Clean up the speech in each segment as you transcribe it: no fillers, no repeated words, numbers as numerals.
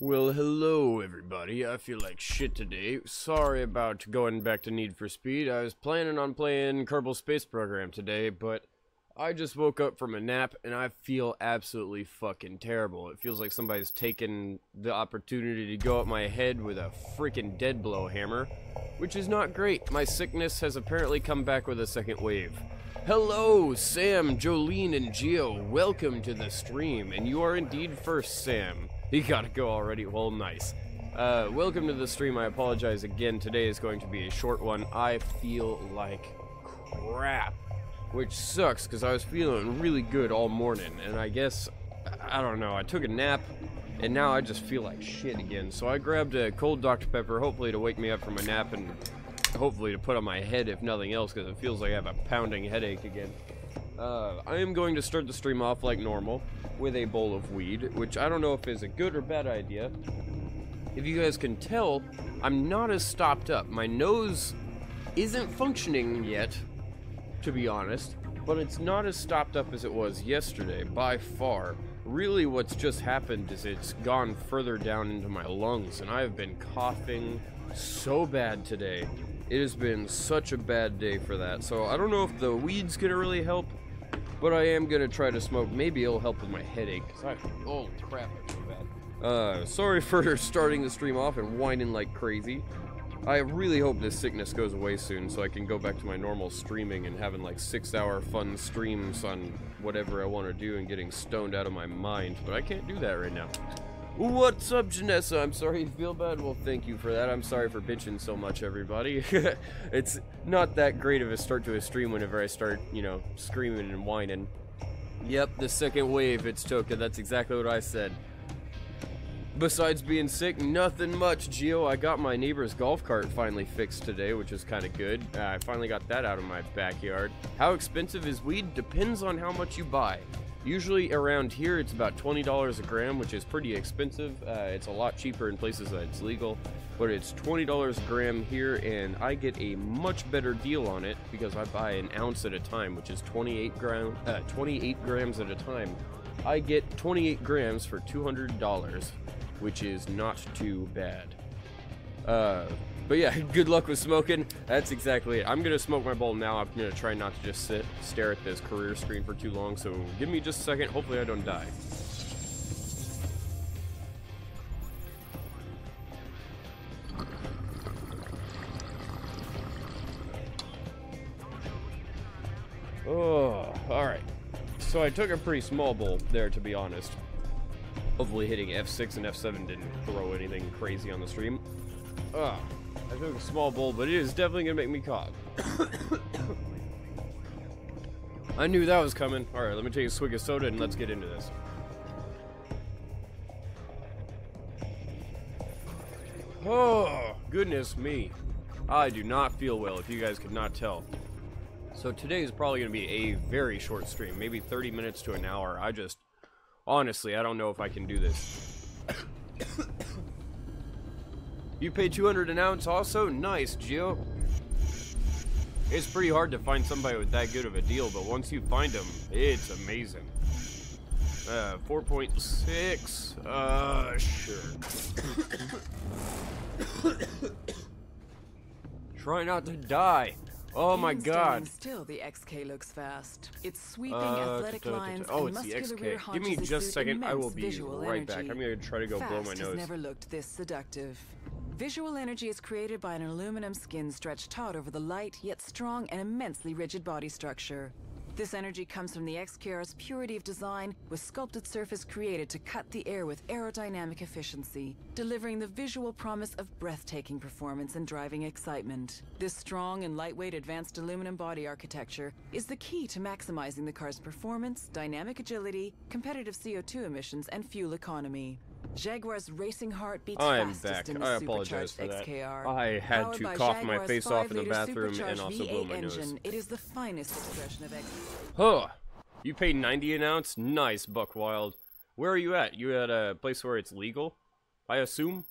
Well, hello everybody. I feel like shit today. Sorry about going back to Need for Speed. I was planning on playing Kerbal Space Program today, but I just woke up from a nap and I feel absolutely fucking terrible. It feels like somebody's taken the opportunity to go at my head with a freaking dead blow hammer, which is not great. My sickness has apparently come back with a second wave. Hello, Sam, Jolene, and Geo. Welcome to the stream, and you are indeed first, Sam. You gotta go already. Well, nice. Welcome to the stream. I apologize again. Today is going to be a short one. I feel like crap, which sucks because I was feeling really good all morning, and I guess, I don't know, I took a nap, and now I just feel like shit again. So I grabbed a cold Dr. Pepper, hopefully to wake me up from a nap, and hopefully to put on my head if nothing else, because it feels like I have a pounding headache again. I am going to start the stream off like normal with a bowl of weed, which I don't know if is a good or bad idea. If you guys can tell, I'm not as stopped up. My nose isn't functioning yet, to be honest, but it's not as stopped up as it was yesterday, by far. Really what's just happened is it's gone further down into my lungs, and I have been coughing so bad today. It has been such a bad day for that, so I don't know if the weed's gonna really help, but I am gonna try to smoke. Maybe it'll help with my headache, because oh crap, I feel bad. Sorry for starting the stream off and whining like crazy. I really hope this sickness goes away soon so I can go back to my normal streaming and having like 6-hour fun streams on whatever I want to do and getting stoned out of my mind, but I can't do that right now. What's up, Janessa? I'm sorry you feel bad. Well, thank you for that. I'm sorry for bitching so much, everybody. It's not that great of a start to a stream whenever I start, you know, screaming and whining. Yep, the second wave, it's Toka. That's exactly what I said. Besides being sick, nothing much, Geo. I got my neighbor's golf cart finally fixed today, which is kind of good. I finally got that out of my backyard. How expensive is weed? Depends on how much you buy. Usually around here it's about $20 a gram, which is pretty expensive. It's a lot cheaper in places that it's legal, but it's $20 a gram here, and I get a much better deal on it because I buy an ounce at a time, which is 28 grams at a time. I get 28 grams for $200, which is not too bad. But yeah, good luck with smoking. That's exactly it. I'm gonna smoke my bowl now. I'm gonna try not to just stare at this career screen for too long, so give me just a second. Hopefully I don't die. Oh, alright. So I took a pretty small bowl there, to be honest. Hopefully hitting F6 and F7 didn't throw anything crazy on the stream. I took a small bowl, but it is definitely gonna make me cough. I knew that was coming. Alright, let me take a swig of soda and let's get into this. Oh, goodness me. I do not feel well, if you guys could not tell. So today is probably gonna be a very short stream, maybe 30 minutes to an hour. Honestly, I don't know if I can do this. You pay 200 an ounce also? Nice, Gio. It's pretty hard to find somebody with that good of a deal, but once you find them, it's amazing. 4.6, sure. Try not to die. Oh my god. Still, the XK looks fast. Its sweeping athletic lines oh, and it's the muscular rear XK. Give me haunches just a second. I will be visual right back. energy. I'm gonna try to go blow my nose. Has never looked this seductive. Visual energy is created by an aluminum skin stretched taut over the light, yet strong and immensely rigid body structure. This energy comes from the XKR's purity of design, with sculpted surface created to cut the air with aerodynamic efficiency, delivering the visual promise of breathtaking performance and driving excitement. This strong and lightweight advanced aluminum body architecture is the key to maximizing the car's performance, dynamic agility, competitive CO2 emissions, and fuel economy. Jaguar's racing heart beats fastest in the I apologize for that. XKR. I had to cough my face off in the 5-liter bathroom and also blow my nose. engine. It is the finest expression of XKR. Huh. You paid 90 an ounce? Nice, Buckwild. Where are you at? You at a place where it's legal? I assume?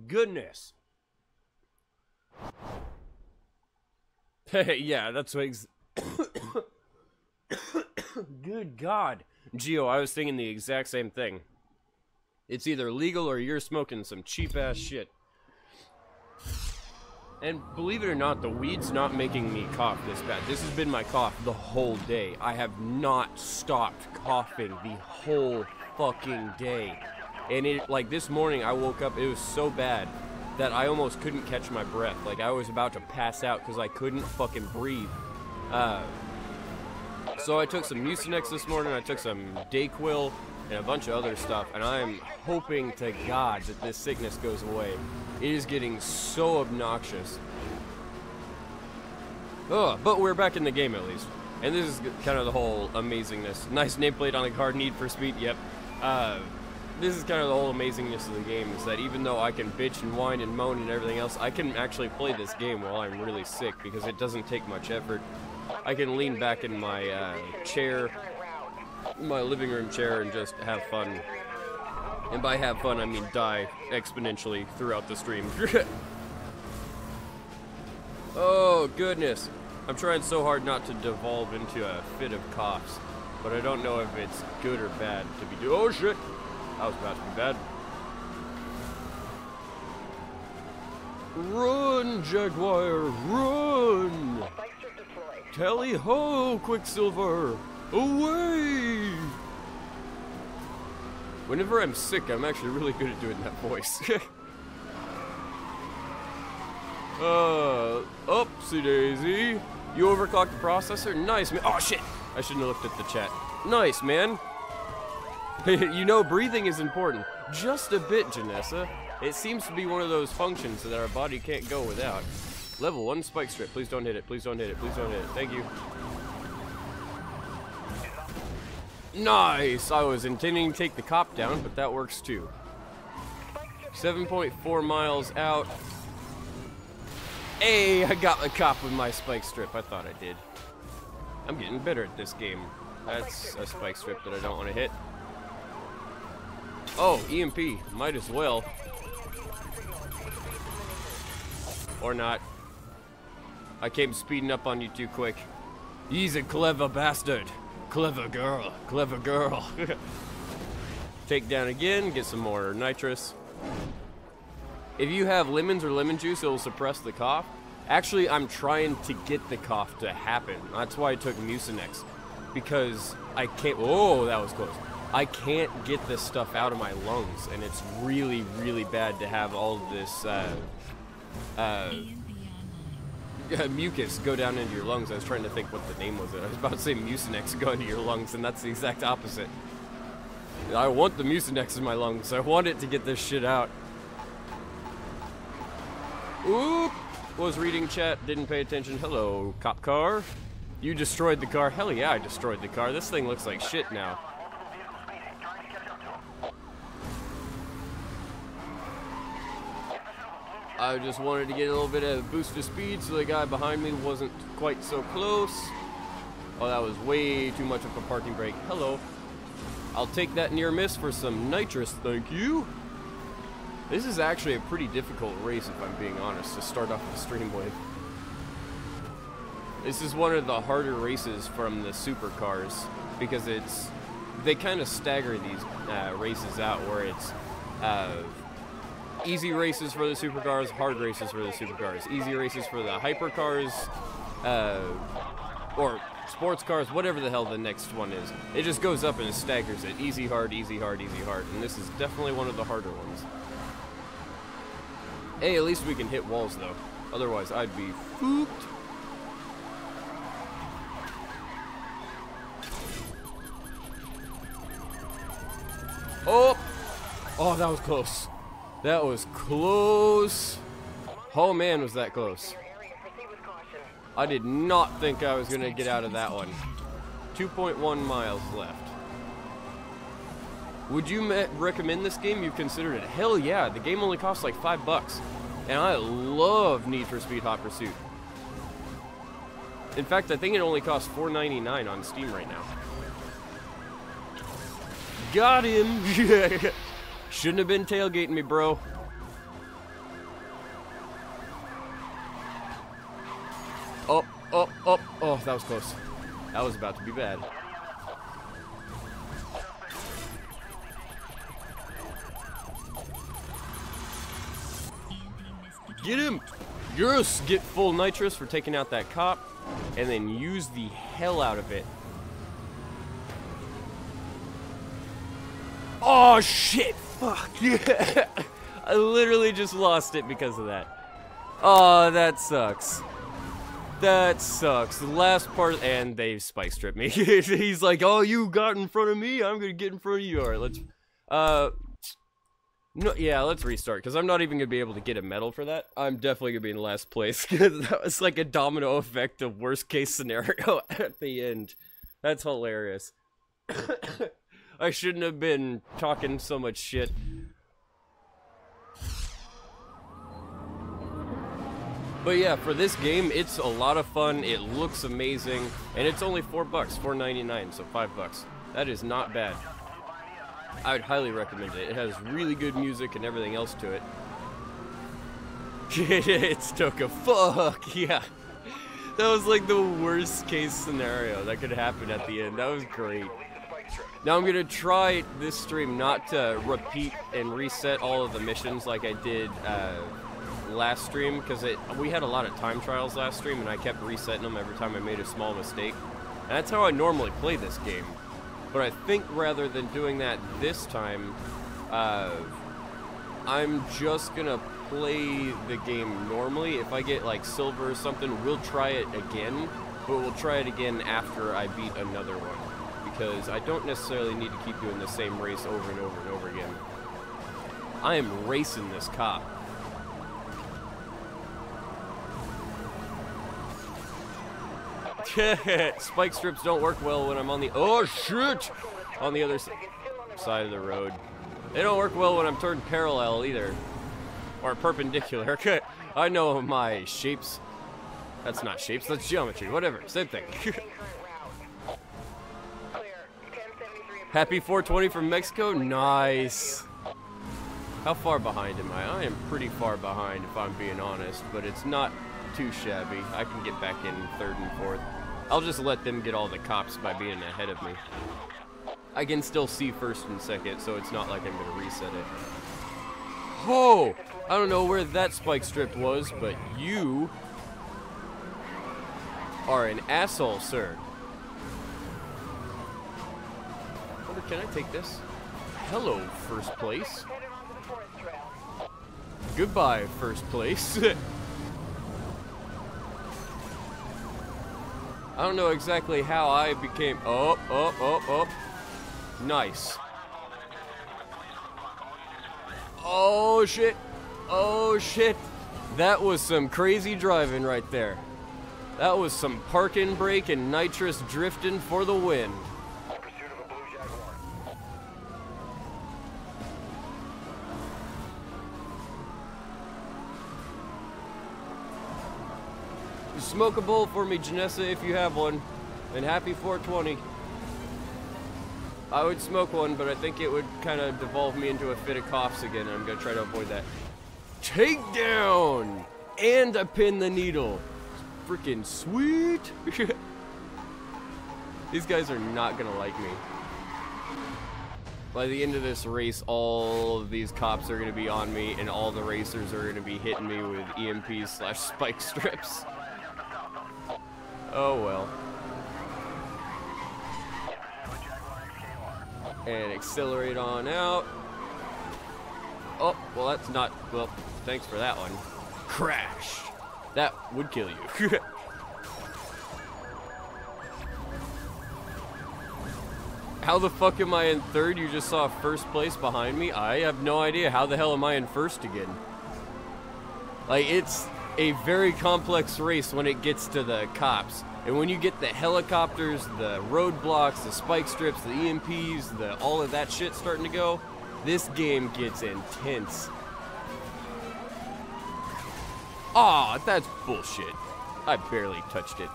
Goodness. Yeah, that's what Good God. Gio, I was thinking the exact same thing. It's either legal or you're smoking some cheap-ass shit. And believe it or not, the weed's not making me cough this bad. This has been my cough the whole day. I have not stopped coughing the whole fucking day. And it, like, this morning I woke up, it was so bad that I almost couldn't catch my breath. Like, I was about to pass out because I couldn't fucking breathe. So I took some Mucinex this morning, I took some Dayquil, and a bunch of other stuff, and I'm hoping to God that this sickness goes away. It is getting so obnoxious. Ugh, but we're back in the game at least. And this is kind of the whole amazingness. Nice nameplate on the card, Need for Speed, yep. This is kind of the whole amazingness of the game, is that even though I can bitch and whine and moan and everything else, I can actually play this game while I'm really sick, because it doesn't take much effort. I can lean back in my chair, my living room chair, and just have fun. And by have fun, I mean die exponentially throughout the stream. Oh, goodness. I'm trying so hard not to devolve into a fit of coughs, but I don't know if it's good or bad to be doing. Oh, shit. That was about to be bad. Run, Jaguar, run! Tally-ho, Quicksilver! Away! Whenever I'm sick, I'm actually really good at doing that voice. Oopsie daisy. You overclocked the processor? Nice, man. Oh, shit! I shouldn't have looked at the chat. Nice, man. You know, breathing is important. Just a bit, Janessa. It seems to be one of those functions that our body can't go without. Level 1 spike strip. Please don't hit it. Please don't hit it. Please don't hit it. Thank you. Nice! I was intending to take the cop down, but that works too. 7.4 miles out. Hey, I got the cop with my spike strip. I thought I did. I'm getting better at this game. That's a spike strip that I don't want to hit. Oh, EMP. Might as well. Or not. I came speeding up on you too quick. He's a clever bastard. Clever girl. Clever girl. Take down again. Get some more nitrous. If you have lemons or lemon juice, it will suppress the cough. Actually, I'm trying to get the cough to happen. That's why I took Mucinex. Because I can't... Oh, that was close. I can't get this stuff out of my lungs. And it's really, really bad to have all of this... mucus go down into your lungs. I was trying to think what the name was. I was about to say Mucinex go into your lungs, and that's the exact opposite. I want the Mucinex in my lungs. I want it to get this shit out. Oop! Was reading chat, didn't pay attention. Hello, cop car. You destroyed the car. Hell yeah, I destroyed the car. This thing looks like shit now. I just wanted to get a little bit of boost of speed so the guy behind me wasn't quite so close. Oh, that was way too much of a parking brake. Hello. I'll take that near miss for some nitrous, thank you. This is actually a pretty difficult race, if I'm being honest, to start off the stream with. This is one of the harder races from the supercars, because they kind of stagger these races out, where it's easy races for the supercars, hard races for the supercars, easy races for the hypercars, or sports cars, whatever the hell the next one is. It just goes up and it staggers it. Easy, hard, easy, hard, easy, hard. And this is definitely one of the harder ones. Hey, at least we can hit walls, though. Otherwise, I'd be fooped. Oh! Oh, that was close. That was close. Oh, man, was that close. I did not think I was going to get out of that one. 2.1 miles left. Would you recommend this game? You've considered it? Hell yeah, the game only costs like $5. And I love Need for Speed Hot Pursuit. In fact, I think it only costs $4.99 on Steam right now. Got him! Shouldn't have been tailgating me, bro. Oh, oh, oh, oh, that was close. That was about to be bad. Get him! Yes! Get full nitrous for taking out that cop, and then use the hell out of it. Oh shit! Fuck! Yeah. I literally just lost it because of that. Oh, that sucks. That sucks. The last part, and they spike stripped me. He's like, oh, you got in front of me, I'm gonna get in front of you. Alright, let's, no, yeah, let's restart, because I'm not even gonna be able to get a medal for that. I'm definitely gonna be in last place, because that was like a domino effect of worst case scenario at the end. That's hilarious. I shouldn't have been talking so much shit. But yeah, for this game, it's a lot of fun, it looks amazing, and it's only $4, $4.99, so $5. That is not bad. I would highly recommend it. It has really good music and everything else to it. It's Toka. Fuck, yeah. That was like the worst case scenario that could happen at the end. That was great. Now I'm gonna try this stream not to repeat and reset all of the missions like I did, last stream, because we had a lot of time trials last stream and I kept resetting them every time I made a small mistake. And that's how I normally play this game. But I think rather than doing that this time, I'm just gonna play the game normally. If I get like silver or something, we'll try it again, but we'll try it again after I beat another one. Because I don't necessarily need to keep doing the same race over and over and over again. I am racing this cop. Spike strips don't work well when I'm on the on the other side of the road. They don't work well when I'm turned parallel either, or perpendicular. I know my shapes. That's not shapes. That's geometry. Whatever. Same thing. Happy 420 from Mexico. Nice. How far behind am I? I am pretty far behind if I'm being honest, but it's not too shabby. I can get back in third and fourth. I'll just let them get all the cops by being ahead of me. I can still see first and second, so it's not like I'm gonna reset it. Oh! I don't know where that spike strip was, but you are an asshole, sir. Can I take this? Hello, first place. Goodbye, first place. I don't know exactly how I became... Oh. Nice. Oh, shit. Oh, shit. That was some crazy driving right there. That was some parking brake and nitrous drifting for the win. Smoke a bowl for me, Janessa, if you have one. And happy 420. I would smoke one, but I think it would kind of devolve me into a fit of coughs again. And I'm going to try to avoid that. Takedown! And I pin the needle. Freaking sweet. These guys are not going to like me. By the end of this race, all of these cops are going to be on me, and all the racers are going to be hitting me with EMPs/spike strips. Oh well. And accelerate on out. Oh, well that's not, well, thanks for that one. Crash! That would kill you. How the fuck am I in third? You just saw first place behind me? I have no idea. How the hell am I in first again? Like, it's a very complex race when it gets to the cops. And when you get the helicopters, the roadblocks, the spike strips, the EMPs, all of that shit starting to go, this game gets intense. Aw, that's bullshit. I barely touched it.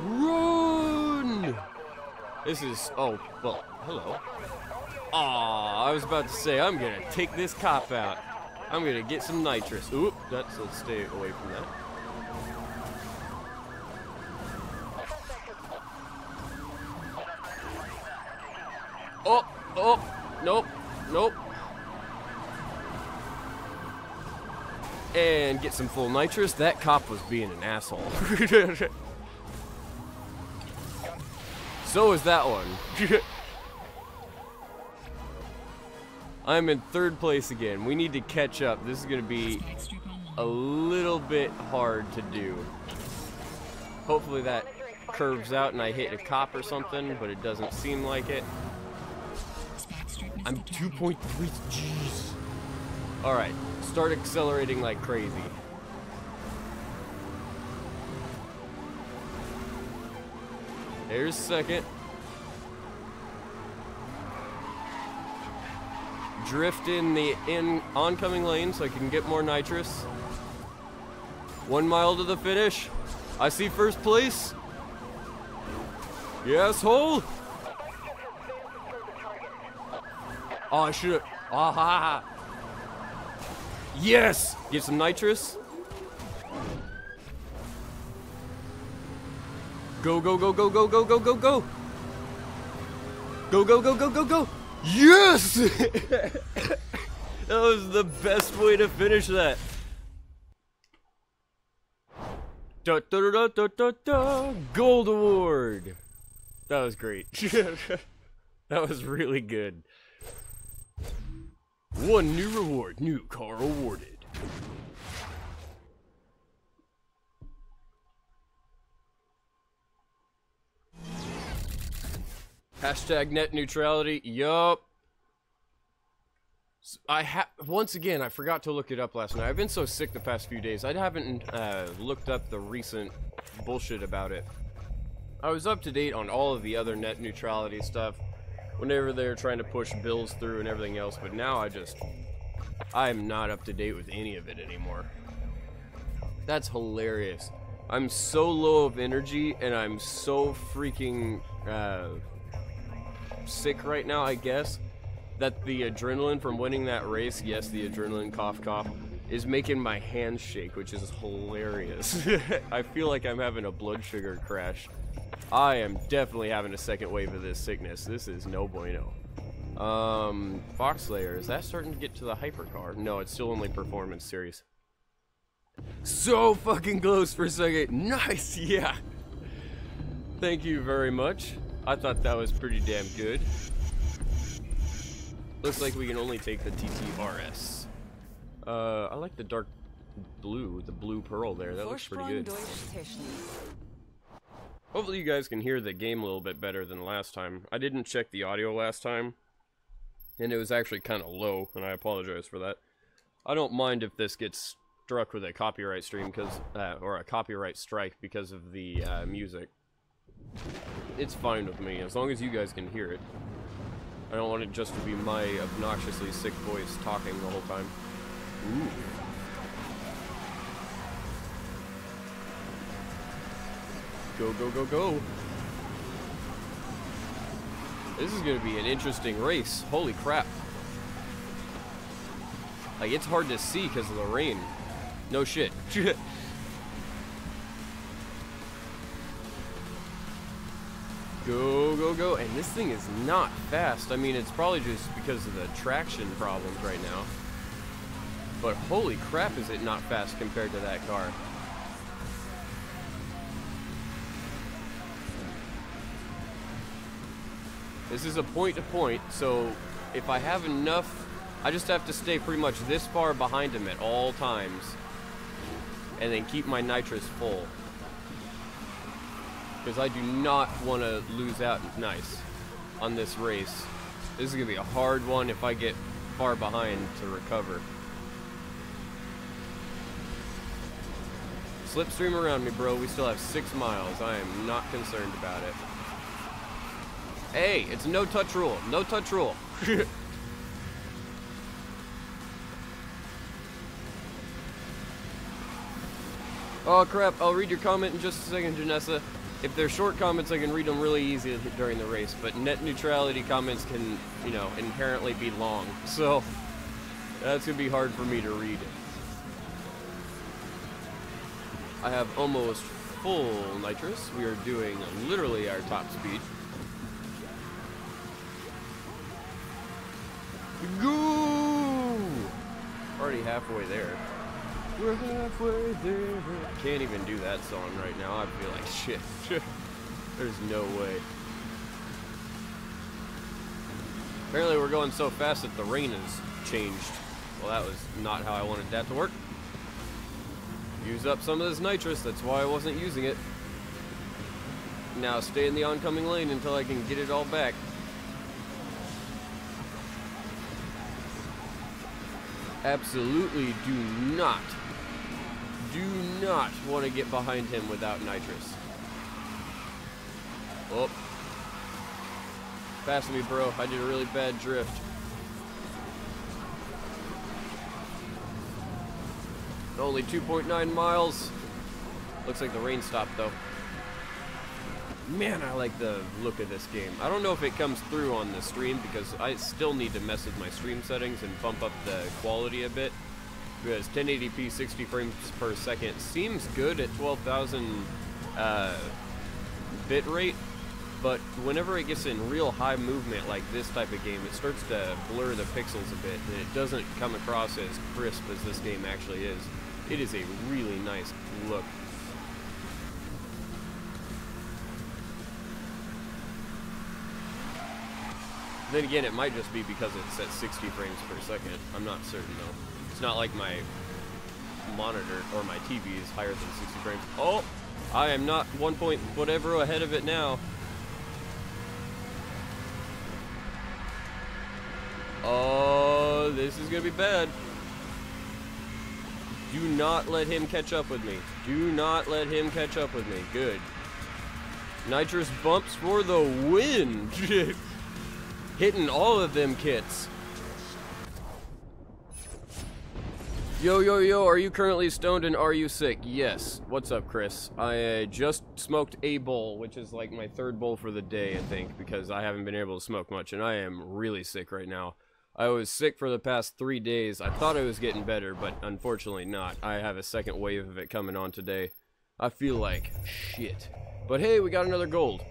Run! This is, oh, well, hello. Aw, I was about to say, I'm gonna take this cop out. I'm gonna get some nitrous. Oop, let's stay away from that. Oh, oh, nope, nope. And get some full nitrous. That cop was being an asshole. So is that one. I'm in 3rd place again. We need to catch up. This is going to be a little bit hard to do. Hopefully that curves out and I hit a cop or something, but it doesn't seem like it. I'm 2.3. Jeez. Alright, start accelerating like crazy. There's 2nd. Drift in the oncoming lane so I can get more nitrous. 1 mile to the finish. I see 1st place. Yes, hold. Oh, I should have. Aha. Yes! Get some nitrous. Go, go, go, go, go, go, go, go, go. Go, go, go, go, go, go. Yes! That was the best way to finish that. Da, da, da, da, da, da. Gold award. That was great. That was really good. 1 new reward. New car awarded. Hashtag net neutrality. Yup. Once again, I forgot to look it up last night. I've been so sick the past few days. I haven't looked up the recent bullshit about it. I was up to date on all of the other net neutrality stuff whenever they were trying to push bills through and everything else, but now I am not up to date with any of it anymore. That's hilarious. I'm so low of energy and I'm so freaking sick right now, I guess, that the adrenaline from winning that race, yes, the adrenaline, cough cough, is making my hands shake, which is hilarious. I feel like I'm having a blood sugar crash. I am definitely having a 2nd wave of this sickness. This is no bueno. Fox Slayer, is that starting to get to the hypercar? No, it's still only performance series. So fucking close for a second. Nice, yeah. Thank you very much. I thought that was pretty damn good. Looks like we can only take the TTRS. I like the dark blue, the blue pearl there. That looks pretty good. Hopefully you guys can hear the game a little bit better than last time. I didn't check the audio last time, and it was actually kind of low, and I apologize for that. I don't mind if this gets struck with a copyright stream or a copyright strike because of the music. It's fine with me, as long as you guys can hear it. I don't want it just to be my obnoxiously sick voice talking the whole time. Ooh. Go, go, go, go. This is going to be an interesting race. Holy crap. Like, it's hard to see because of the rain. No shit. Go, go, go. And this thing is not fast. I mean, it's probably just because of the traction problems right now. But holy crap, is it not fast compared to that car. This is a point-to-point, so if I have enough, I just have to stay pretty much this far behind him at all times. And then keep my nitrous full. Because I do not want to lose out nice on this race. This is going to be a hard one if I get far behind to recover. Slipstream around me, bro. We still have 6 miles. I am not concerned about it. Hey, it's a no-touch rule. No-touch rule. Oh, crap. I'll read your comment in just a second, Janessa. If they're short comments, I can read them really easy during the race, but net neutrality comments can, you know, inherently be long. So, that's going to be hard for me to read. I have almost full nitrous. We are doing literally our top speed. Go! Already halfway there. We're halfway there. Can't even do that song right now. I feel like shit. There's no way. Apparently we're going so fast that the rain has changed. Well, that was not how I wanted that to work. Use up some of this nitrous, that's why I wasn't using it. Now stay in the oncoming lane until I can get it all back. Absolutely do not want to get behind him without nitrous. Oh. Pass me, bro. I did a really bad drift. Only 2.9 miles. Looks like the rain stopped, though. Man, I like the look of this game. I don't know if it comes through on the stream because I still need to mess with my stream settings and bump up the quality a bit. Because 1080p 60 frames per second seems good at 12,000 bit rate, but whenever it gets in real high movement like this type of game, it starts to blur the pixels a bit, and it doesn't come across as crisp as this game actually is. It is a really nice look. Then again, it might just be because it's at 60 frames per second. I'm not certain though. It's not like my monitor or my TV is higher than 60 frames. Oh, I am not 1 point whatever ahead of it now. Oh, this is gonna be bad. Do not let him catch up with me. Do not let him catch up with me. Good. Nitrous bumps for the win. Hitting all of them kits. Yo, yo, yo, are you currently stoned and are you sick? Yes. What's up, Chris? I just smoked a bowl, which is like my third bowl for the day, I think, because I haven't been able to smoke much, and I am really sick right now. I was sick for the past 3 days. I thought I was getting better, but unfortunately not. I have a second wave of it coming on today. I feel like shit. But hey, we got another gold.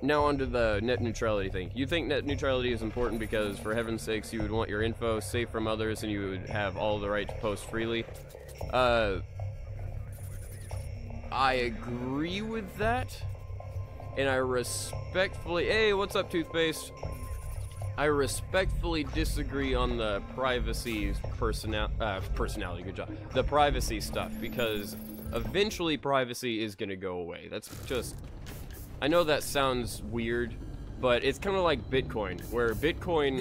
Now onto the net neutrality thing. You think net neutrality is important because, for heaven's sakes, you would want your info safe from others and you would have all the right to post freely. I agree with that. And I respectfully... Hey, what's up, Toothpaste? I respectfully disagree on the privacy personality, good job. The privacy stuff, because eventually privacy is gonna go away. That's just... I know that sounds weird, but it's kind of like Bitcoin, where Bitcoin,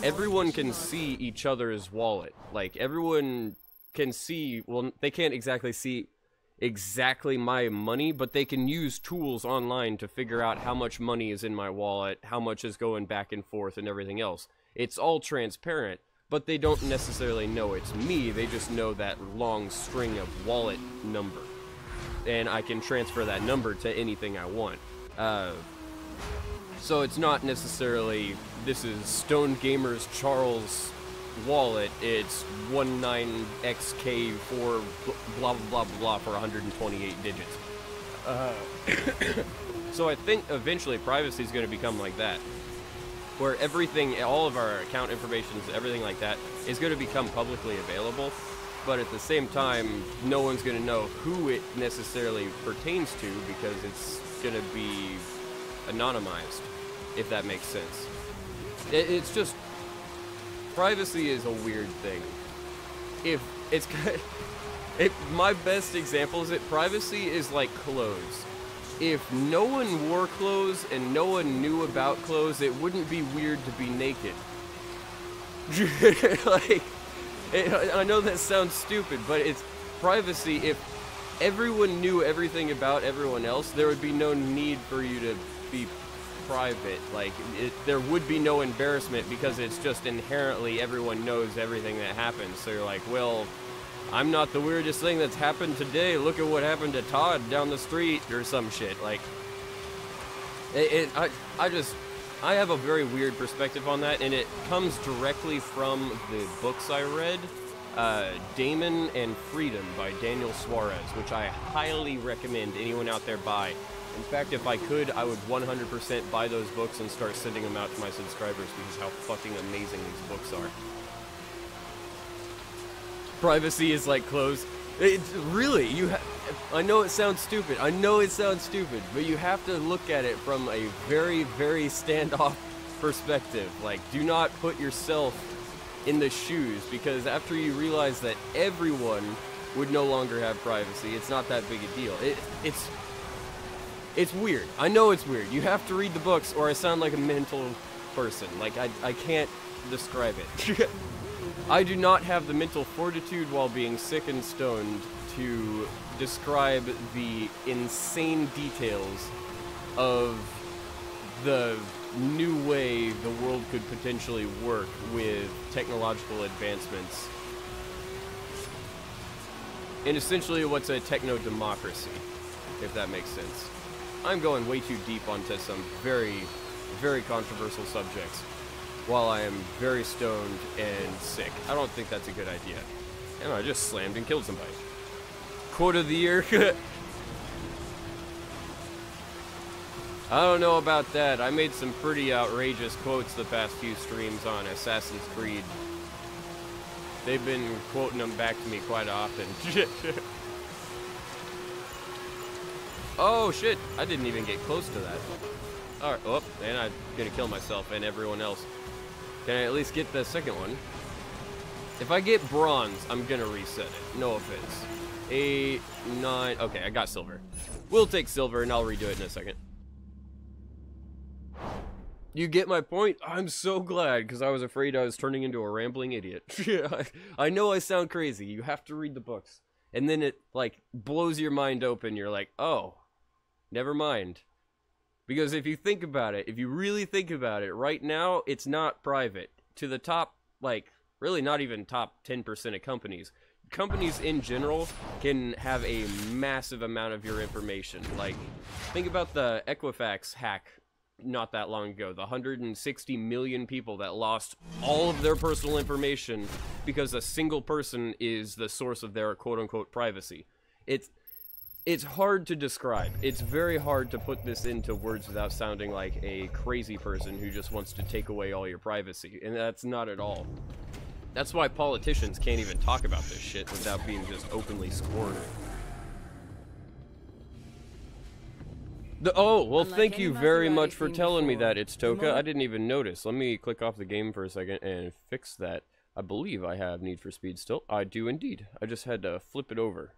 everyone can see each other's wallet. Like, everyone can see, well, they can't exactly see exactly my money, but they can use tools online to figure out how much money is in my wallet, how much is going back and forth, and everything else. It's all transparent, but they don't necessarily know it's me, they just know that long string of wallet number. And I can transfer that number to anything I want. So it's not necessarily, this is StonedGamers Charles' wallet, it's 19XK4 blah blah blah blah for 128 digits. So I think eventually privacy is going to become like that, where everything, all of our account information, everything like that, is going to become publicly available, but at the same time, no one's going to know who it necessarily pertains to because it's going to be anonymized, if that makes sense. It's just, privacy is a weird thing. If it's, my best example is that privacy is like clothes. If no one wore clothes and no one knew about clothes, it wouldn't be weird to be naked. Like, I know that sounds stupid, but it's privacy. If everyone knew everything about everyone else, there would be no need for you to be private. Like, there would be no embarrassment because it's just inherently everyone knows everything that happens. So you're like, well, I'm not the weirdest thing that's happened today. Look at what happened to Todd down the street or some shit. Like, I have a very weird perspective on that, and it comes directly from the books I read. Damon and Freedom by Daniel Suarez, which I highly recommend anyone out there buy. In fact, if I could, I would 100% buy those books and start sending them out to my subscribers because how fucking amazing these books are. Privacy is like closed. It's really, I know it sounds stupid. I know it sounds stupid, but you have to look at it from a very, very standoff perspective. Like, do not put yourself in the shoes, because after you realize that everyone would no longer have privacy, it's not that big a deal. It's weird. I know it's weird. You have to read the books or I sound like a mental person. Like, I can't describe it. I do not have the mental fortitude while being sick and stoned to describe the insane details of the new way the world could potentially work with technological advancements. And essentially what's a techno-democracy, if that makes sense. I'm going way too deep onto some very, very controversial subjects while I am very stoned and sick. I don't think that's a good idea. And I just slammed and killed somebody. Quote of the year. I don't know about that. I made some pretty outrageous quotes the past few streams on Assassin's Creed. They've been quoting them back to me quite often. Oh shit, I didn't even get close to that. Alright, oh, and I'm gonna kill myself and everyone else. Can I at least get the second one? If I get bronze, I'm gonna reset it. No offense. 8, 9, okay, I got silver. We'll take silver and I'll redo it in a second. You get my point? I'm so glad, because I was afraid I was turning into a rambling idiot. I know I sound crazy. You have to read the books. And then it, like, blows your mind open. You're like, oh, never mind. Because if you think about it, if you really think about it, right now, it's not private. To the top, like, really not even top 10% of companies. Companies in general can have a massive amount of your information. Like, think about the Equifax hack not that long ago. The 160 million people that lost all of their personal information because a single person is the source of their quote-unquote privacy. It's hard to describe. It's very hard to put this into words without sounding like a crazy person who just wants to take away all your privacy, and that's not at all. That's why politicians can't even talk about this shit without being just openly scorned. Oh, well, thank you very much for telling me that, It's Toka. I didn't even notice. Let me click off the game for a second and fix that. I believe I have Need for Speed still. I do indeed. I just had to flip it over.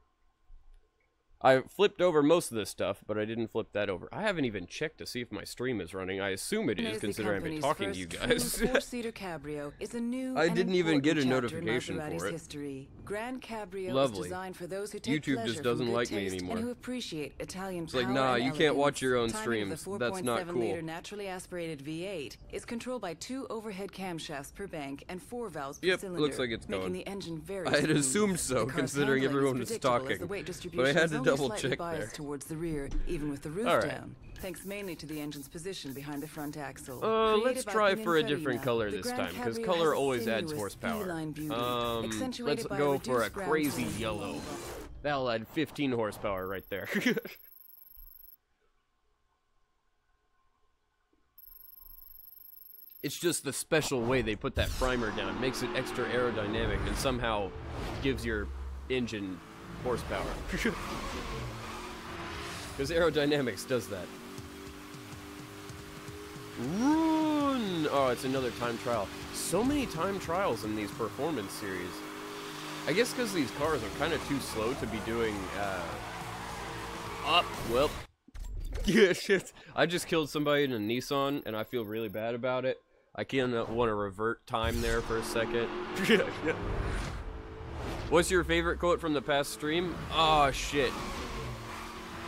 I flipped over most of this stuff, but I didn't flip that over. I haven't even checked to see if my stream is running. I assume it is, considering I've been talking to you guys. Four-seater cabrio is a new I didn't even get a notification for it. History. Grand Cabrio Lovely. is designed for those who take YouTube just doesn't like me anymore. And who appreciate Italian it's like, nah, you can't watch your own streams. The That's not cool. 4.7-liter naturally aspirated V8 is controlled by 2 overhead camshafts per bank and 4 valves per cylinder. Looks like it's making going. the engine very I had smooth. assumed so, considering everyone was talking. But I had to double check there. Towards the rear, even with the roof down, thanks mainly to the engine's position behind the front axle. Let's try for a different color this time, because color always adds horsepower. Let's go for a crazy yellow. That'll add 15 horsepower right there. It's just the special way they put that primer down. Makes it extra aerodynamic and somehow gives your engine horsepower. Because aerodynamics does that. Run! Oh, it's another time trial. So many time trials in these performance series. I guess because these cars are kind of too slow to be doing, well. Yeah, shit. I just killed somebody in a Nissan, and I feel really bad about it. I kind of want to revert time there for a second. What's your favorite quote from the past stream? Oh, shit.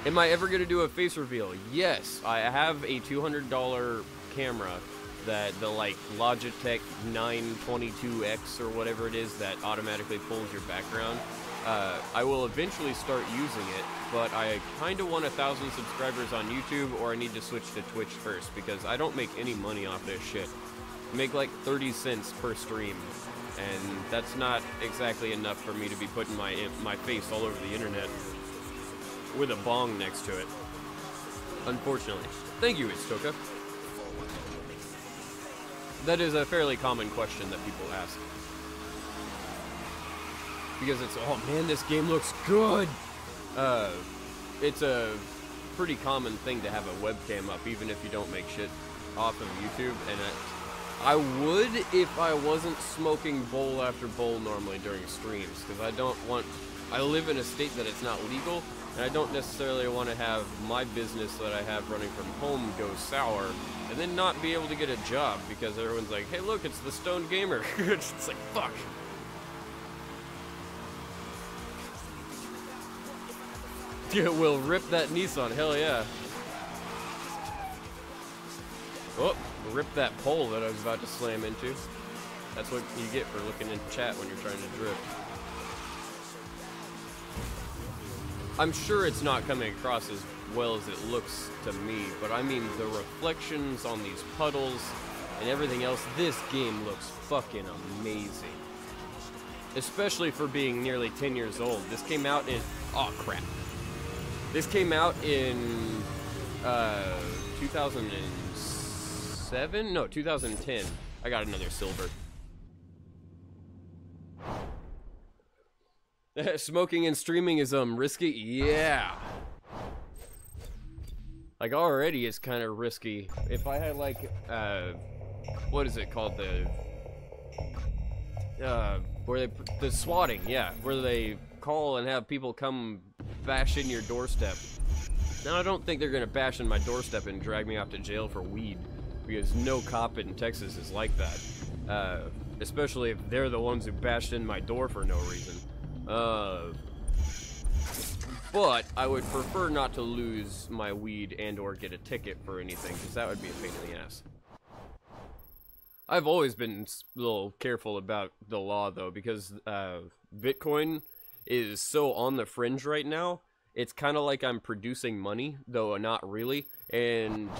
Am I ever going to do a face reveal? Yes, I have a $200 camera that the, like, Logitech 922X or whatever it is that automatically pulls your background. I will eventually start using it, but I kind of want 1,000 subscribers on YouTube, or I need to switch to Twitch first, because I don't make any money off this shit. I make like 30 cents per stream, and that's not exactly enough for me to be putting my face all over the internet with a bong next to it. Unfortunately. Thank you, Istoka. That is a fairly common question that people ask. Because it's, oh man, this game looks good! It's a pretty common thing to have a webcam up, even if you don't make shit off of YouTube, and I would if I wasn't smoking bowl after bowl normally during streams, because I live in a state that it's not legal, and I don't necessarily want to have my business that I have running from home go sour, and then not be able to get a job, because everyone's like, hey look, it's the Stoned Gamer. It's like, fuck. Yeah, we'll rip that Nissan, hell yeah. Oh, rip that pole that I was about to slam into. That's what you get for looking in chat when you're trying to drift. I'm sure it's not coming across as well as it looks to me, but I mean the reflections on these puddles and everything else, this game looks fucking amazing. Especially for being nearly 10 years old. This came out in, oh crap. This came out in 2007? No, 2010. I got another silver. Smoking and streaming is risky? Yeah. Like already it's kind of risky. If I had like what is it called, where the swatting, yeah, where they call and have people come bash in your doorstep. Now I don't think they're gonna bash in my doorstep and drag me off to jail for weed, because no cop in Texas is like that. Especially if they're the ones who bashed in my door for no reason. But I would prefer not to lose my weed and or get a ticket for anything, because that would be a pain in the ass. I've always been a little careful about the law though, because Bitcoin is so on the fringe right now. It's kind of like I'm producing money, though not really, and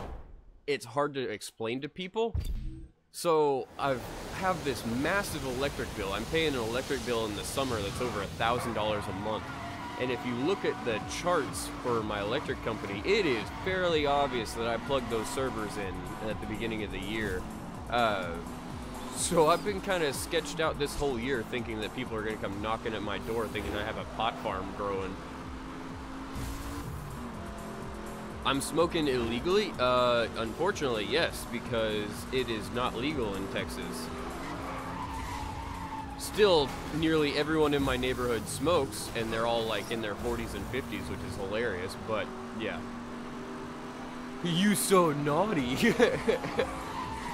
it's hard to explain to people. So I have this massive electric bill. I'm paying an electric bill in the summer that's over $1,000 a month. And if you look at the charts for my electric company, it is fairly obvious that I plugged those servers in at the beginning of the year. So I've been kind of sketched out this whole year thinking that people are going to come knocking at my door thinking I have a pot farm growing. I'm smoking illegally? Unfortunately, yes, because it is not legal in Texas. Still, nearly everyone in my neighborhood smokes, and they're all like in their 40s and 50s, which is hilarious, but yeah. You so naughty.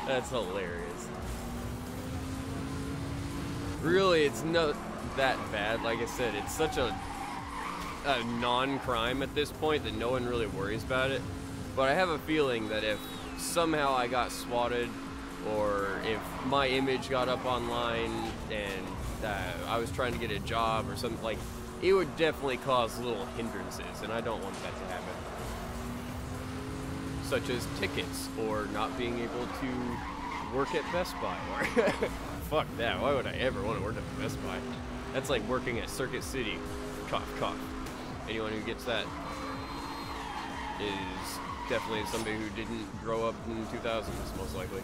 That's hilarious. Really, it's not that bad. Like I said, it's such a non-crime at this point that no one really worries about it. But I have a feeling that if somehow I got swatted, or if my image got up online and I was trying to get a job or something, like, it would definitely cause little hindrances, and I don't want that to happen. Such as tickets, or not being able to work at Best Buy, or fuck that, why would I ever want to work at Best Buy? That's like working at Circuit City. Cough, cough. Anyone who gets that is definitely somebody who didn't grow up in 2000s, most likely.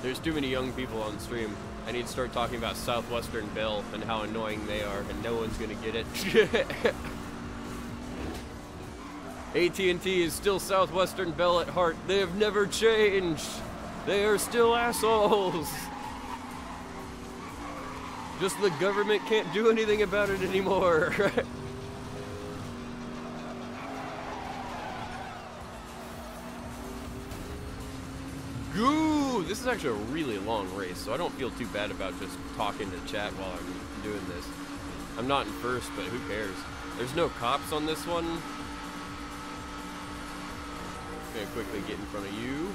There's too many young people on stream. I need to start talking about Southwestern Bell and how annoying they are, and no one's gonna get it. AT&T is still Southwestern Bell at heart. They have never changed. They are still assholes. Just the government can't do anything about it anymore. Goo! This is actually a really long race, so I don't feel too bad about just talking to chat while I'm doing this. I'm not in first, but who cares? There's no cops on this one. Gonna quickly get in front of you.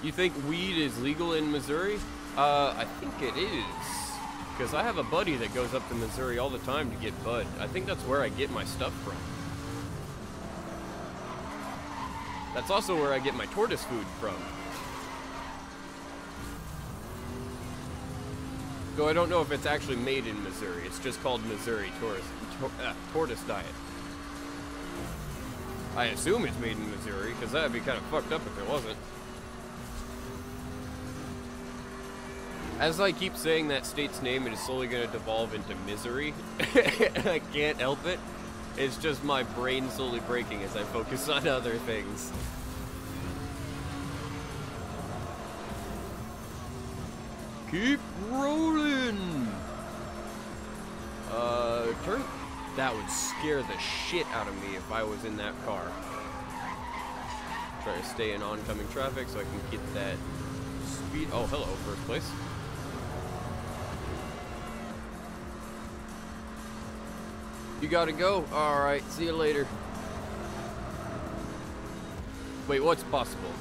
You think weed is legal in Missouri? I think it is. Because I have a buddy that goes up to Missouri all the time to get bud. I think that's where I get my stuff from. That's also where I get my tortoise food from. Though I don't know if it's actually made in Missouri. It's just called Missouri Tortoise Diet. I assume it's made in Missouri, because that'd be kind of fucked up if it wasn't. As I keep saying that state's name, it is slowly going to devolve into Missouri. I can't help it. It's just my brain slowly breaking as I focus on other things. Keep rolling! Turn... That would scare the shit out of me if I was in that car. Try to stay in oncoming traffic so I can get that speed... Oh, hello, first place. You gotta go? Alright, see you later. Wait, what's possible?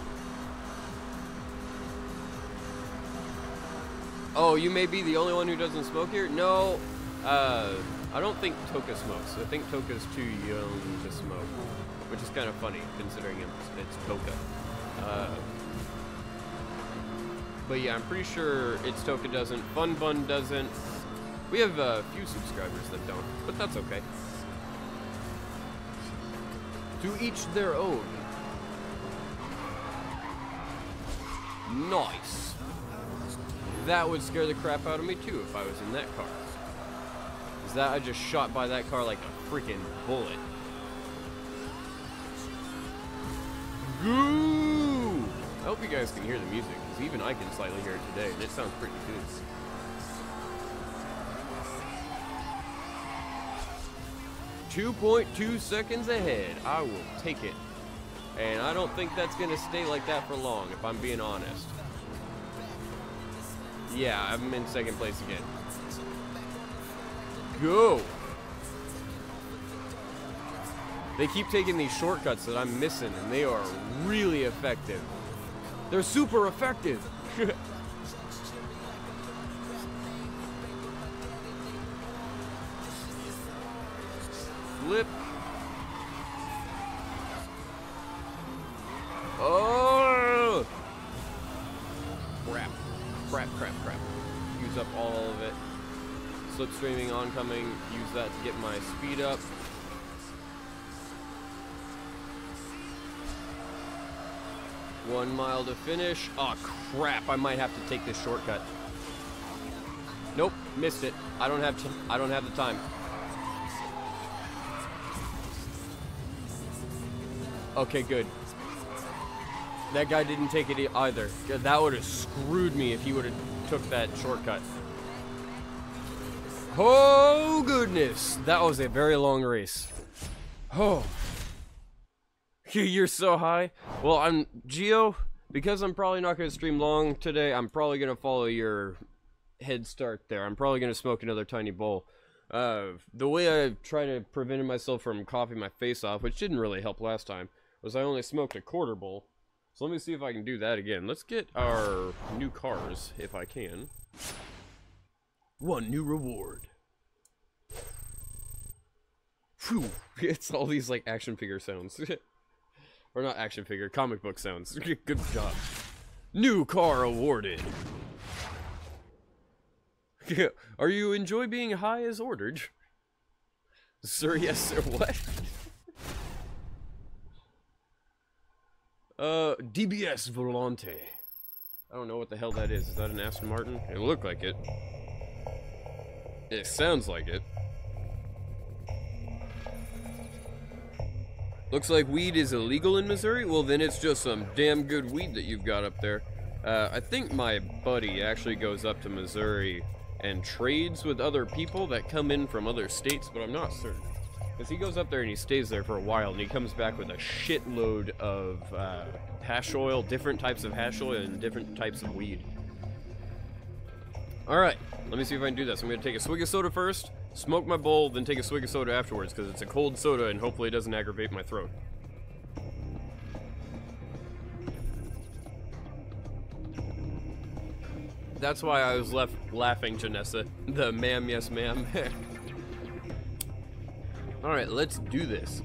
Oh, you may be the only one who doesn't smoke here? No, I don't think Toka smokes. I think Toka's too young to smoke, which is kind of funny considering it's Toka. But yeah, I'm pretty sure it's Toka doesn't. Fun Bun doesn't. We have a few subscribers that don't, but that's okay. To each their own. Nice. That would scare the crap out of me too if I was in that car. Is that I just shot by that car like a freaking bullet. Goo! I hope you guys can hear the music, because even I can slightly hear it today, and it sounds pretty good. .2 seconds ahead. I will take it. And I don't think that's gonna stay like that for long, if I'm being honest. Yeah, I'm in second place again. Go! They keep taking these shortcuts that I'm missing, and they are really effective. They're super effective! Flip. Oh! Crap. Crap, crap, crap. Use up all of it. Slipstreaming oncoming. Use that to get my speed up. One mile to finish. Oh crap, I might have to take this shortcut. Nope, missed it. I don't have the time. Okay, good. That guy didn't take it either. That would have screwed me if he would have took that shortcut. Oh, goodness. That was a very long race. Oh. You're so high. Well, I'm Geo. Because I'm probably not going to stream long today, I'm probably going to follow your head start there. I'm probably going to smoke another tiny bowl. The way I try to prevent myself from coughing my face off, which didn't really help last time, was I only smoked a quarter bowl. So let me see if I can do that again. Let's get our new cars, if I can. One new reward. Phew. It's all these, like, action figure sounds. Or not action figure, comic book sounds. Good job. New car awarded. Are you enjoy being high as ordered? Sir, yes, sir, what? DBS Volante. I don't know what the hell that is. Is that an Aston Martin? It looked like it. It sounds like it. Looks like weed is illegal in Missouri? Well, then it's just some damn good weed that you've got up there. I think my buddy actually goes up to Missouri and trades with other people that come in from other states, but I'm not certain. Because he goes up there and he stays there for a while, and he comes back with a shitload of hash oil, different types of hash oil, and different types of weed. Alright, let me see if I can do this. I'm going to take a swig of soda first, smoke my bowl, then take a swig of soda afterwards, because it's a cold soda and hopefully it doesn't aggravate my throat. That's why I was left laughing, Janessa. The ma'am, yes ma'am. Alright, let's do this.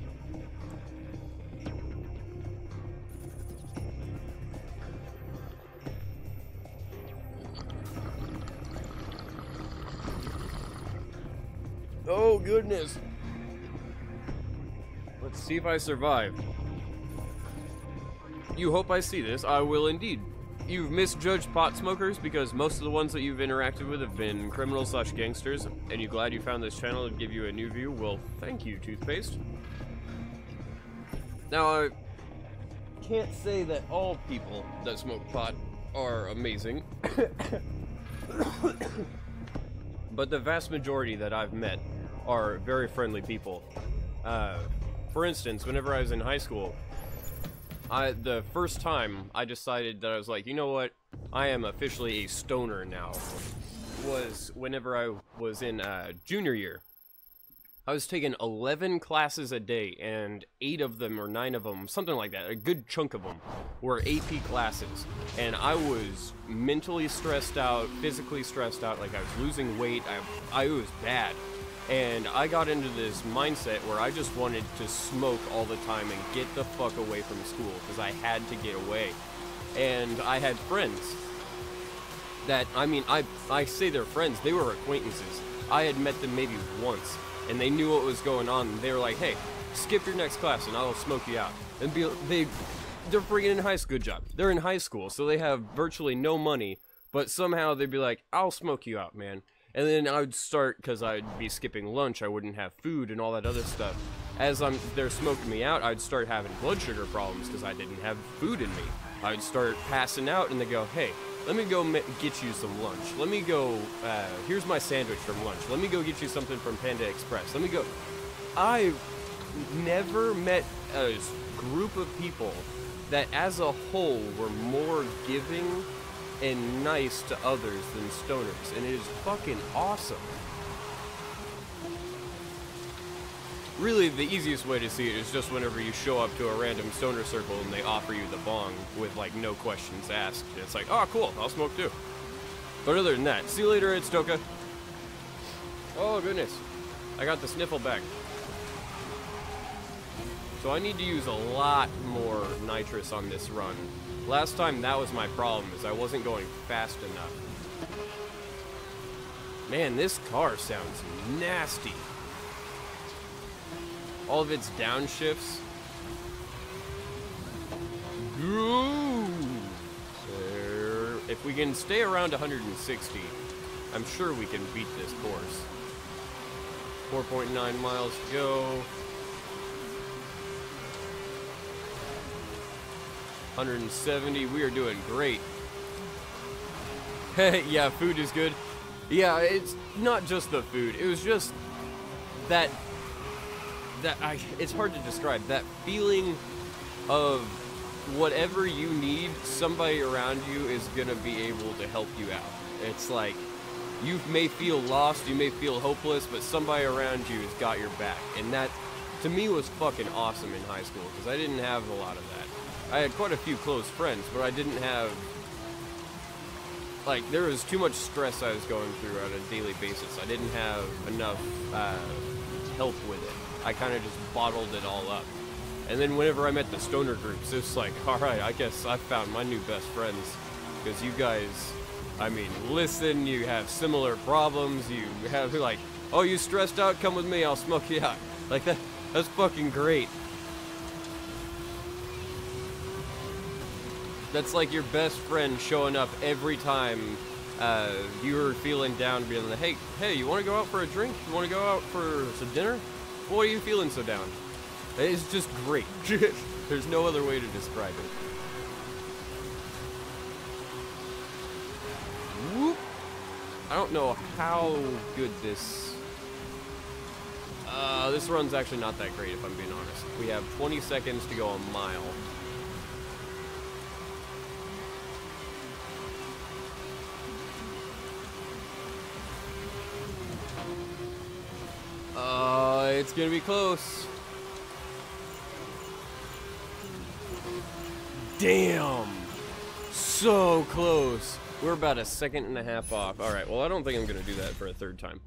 Oh, goodness. Let's see if I survive. You hope I see this. I will indeed. You've misjudged pot smokers because most of the ones that you've interacted with have been criminals / gangsters, and you're glad you found this channel to give you a new view? Well, thank you, Toothpaste. Now, I can't say that all people that smoke pot are amazing. But the vast majority that I've met are very friendly people. For instance, whenever I was in high school, the first time I decided that I was like, you know what, I am officially a stoner now, was whenever I was in junior year. I was taking 11 classes a day, and 8 of them, or 9 of them, something like that, a good chunk of them, were AP classes. And I was mentally stressed out, physically stressed out, like I was losing weight, it was bad. And I got into this mindset where I just wanted to smoke all the time and get the fuck away from school, because I had to get away. And I had friends that, I mean, I say they're friends, they were acquaintances. I had met them maybe once, and they knew what was going on, and they were like, hey, skip your next class and I'll smoke you out. And they're freaking in high school. Good job. They're in high school, so they have virtually no money, but somehow they'd be like, I'll smoke you out, man. And then I would start, because I'd be skipping lunch, I wouldn't have food and all that other stuff. As they're smoking me out, I'd start having blood sugar problems because I didn't have food in me. I'd start passing out, and they go, hey, let me go get you some lunch. Let me go, here's my sandwich from lunch. Let me go get you something from Panda Express. Let me go. I never met a group of people that as a whole were more giving and nice to others than stoners, and it is fucking awesome. Really, the easiest way to see it is just whenever you show up to a random stoner circle and they offer you the bong with, like, no questions asked. It's like, oh, cool, I'll smoke too. But other than that, see you later, it's Toka. Oh, goodness. I got the sniffle back. So I need to use a lot more nitrous on this run. Last time that was my problem, is I wasn't going fast enough. Man, this car sounds nasty. All of its downshifts. If we can stay around 160, I'm sure we can beat this course. 4.9 miles to go. 170, we are doing great. Yeah, food is good. Yeah, it's not just the food. It was just that it's hard to describe. That feeling of whatever you need, somebody around you is gonna be able to help you out. It's like, you may feel lost, you may feel hopeless, but somebody around you has got your back. And that, to me, was fucking awesome in high school, because I didn't have a lot of that. I had quite a few close friends, but I didn't have, like, there was too much stress I was going through on a daily basis. I didn't have enough help with it. I kind of just bottled it all up. And then whenever I met the stoner groups, it's like, alright, I guess I found my new best friends. Because you guys, I mean, listen, you have similar problems, you have, like, oh, you stressed out? Come with me, I'll smoke you out. Like, that's fucking great. That's like your best friend showing up every time you're feeling down, being like, hey, you want to go out for a drink? You want to go out for some dinner? What are you feeling so down? It's just great. There's no other way to describe it. Whoop. I don't know how good this run's actually not that great, if I'm being honest. We have 20 seconds to go a mile. It's gonna be close. Damn! So close. We're about a second and a half off. Alright, well, I don't think I'm gonna do that for a third time.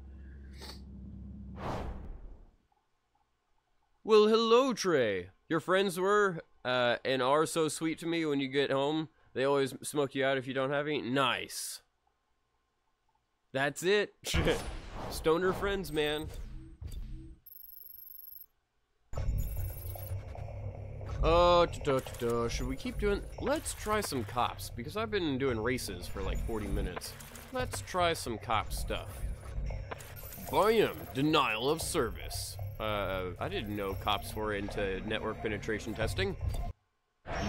Well, hello, Trey. Your friends were, and are so sweet to me when you get home. They always smoke you out if you don't have any. Nice. That's it. Stoner friends, man. Should we keep doing... Let's try some cops, because I've been doing races for like 40 minutes. Let's try some cop stuff. Bam! Denial of service. I didn't know cops were into network penetration testing.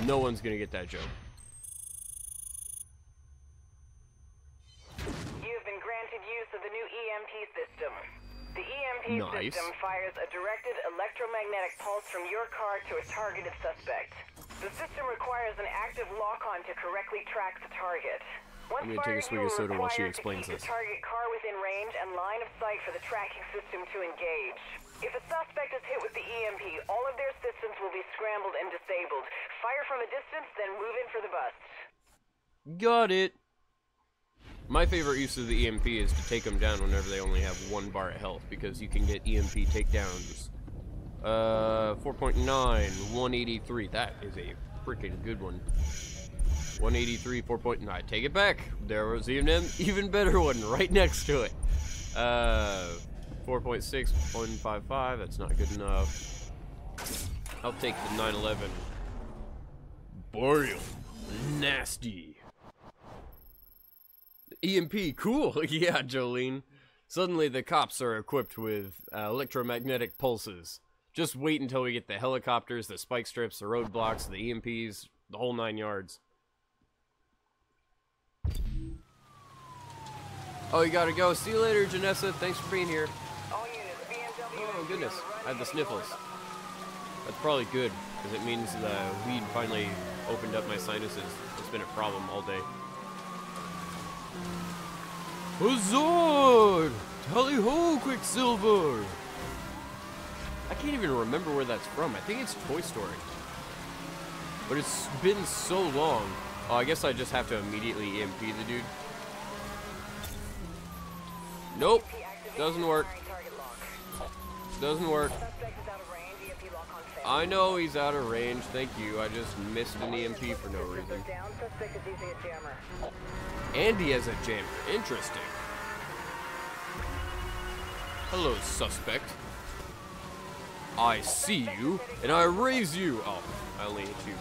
No one's gonna get that joke. You've been granted use of the new EMP system. The EMP system fires a directed electromagnetic pulse from your car to a targeted suspect. The system requires an active lock-on to correctly track the target. I'm gonna take a swig of soda while she explains this. The target car within range and line of sight for the tracking system to engage. If a suspect is hit with the EMP, all of their systems will be scrambled and disabled. Fire from a distance, then move in for the bust. Got it. My favorite use of the EMP is to take them down whenever they only have 1 bar of health, because you can get EMP takedowns. 4.9, 183. That is a freaking good one. 183, 4.9. Take it back. There was even better one right next to it. 4.6, 155. That's not good enough. I'll take the 911. Boreal. Nasty. EMP, cool. Yeah, Jolene. Suddenly the cops are equipped with electromagnetic pulses. Just wait until we get the helicopters, the spike strips, the roadblocks, the EMPs, the whole 9 yards. Oh, you gotta go. See you later, Janessa. Thanks for being here. Oh, goodness. I have the sniffles. That's probably good, because it means the weed finally opened up my sinuses. It's been a problem all day. Huzzard! Tally-ho, Quicksilver! I can't even remember where that's from. I think it's Toy Story. But it's been so long. Oh, I guess I just have to immediately EMP the dude. Nope. Doesn't work. Doesn't work. I know he's out of range. Thank you. I just missed an EMP for no reason. And he has a jammer. Interesting. Hello, suspect. I see you, and I raise you. Oh, I only hit you.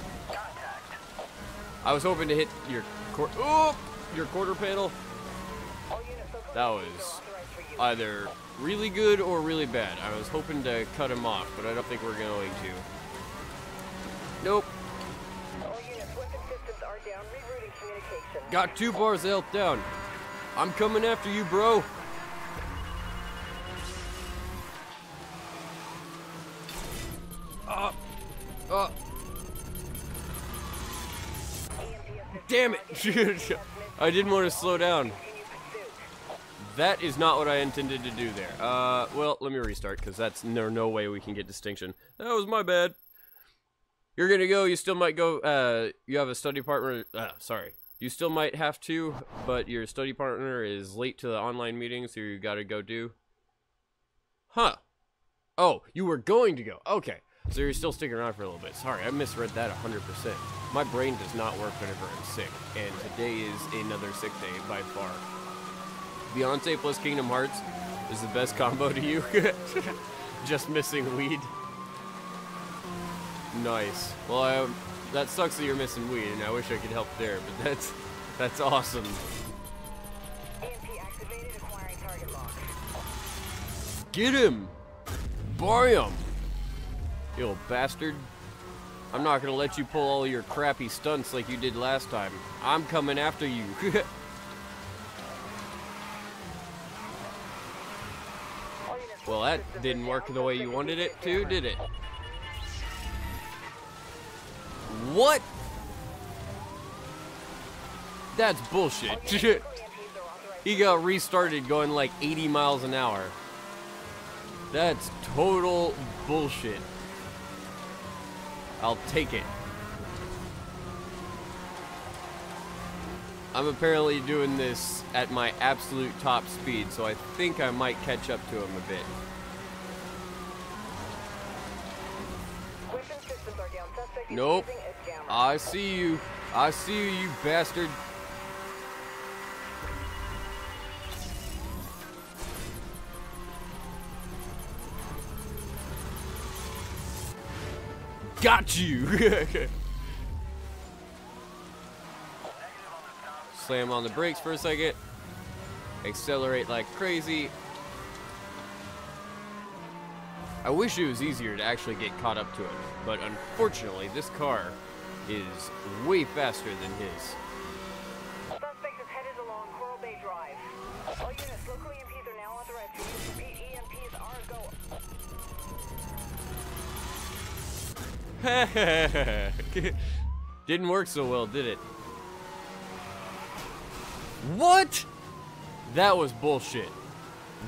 I was hoping to hit your quarter panel. That was either really good or really bad. I was hoping to cut him off, but I don't think we're going to. Nope. Got 2 bars of health down. I'm coming after you, bro. Damn it! I didn't want to slow down. That is not what I intended to do there. Well, let me restart, because there's no way we can get distinction. That was my bad. You're gonna go, you still might go, you have a study partner, sorry. You still might have to, but your study partner is late to the online meeting, so you gotta go do. Huh. Oh, you were going to go. Okay. So you're still sticking around for a little bit. Sorry, I misread that 100%. My brain does not work whenever I'm sick, and today is another sick day by far. Beyonce plus Kingdom Hearts is the best combo to you. Just missing weed. Nice. Well, that sucks that you're missing weed, and I wish I could help there, but that's awesome. EMP activated, acquiring target lock. Get him! Bam! You little bastard. I'm not gonna let you pull all your crappy stunts like you did last time. I'm coming after you. Well, that didn't work the way you wanted it to, did it? What? That's bullshit. He got restarted going like 80 miles an hour. That's total bullshit. I'll take it. I'm apparently doing this at my absolute top speed, so I think I might catch up to him a bit. Nope. I see you. I see you, you bastard. Got you! Slam on the brakes for a second. Accelerate like crazy. I wish it was easier to actually get caught up to it, but unfortunately this car is way faster than his. Suspect is headed along Coral Bay Drive. All units, local EMPs are now authorized for use. Repeat, EMPs are a go. Didn't work so well, did it? What? That was bullshit.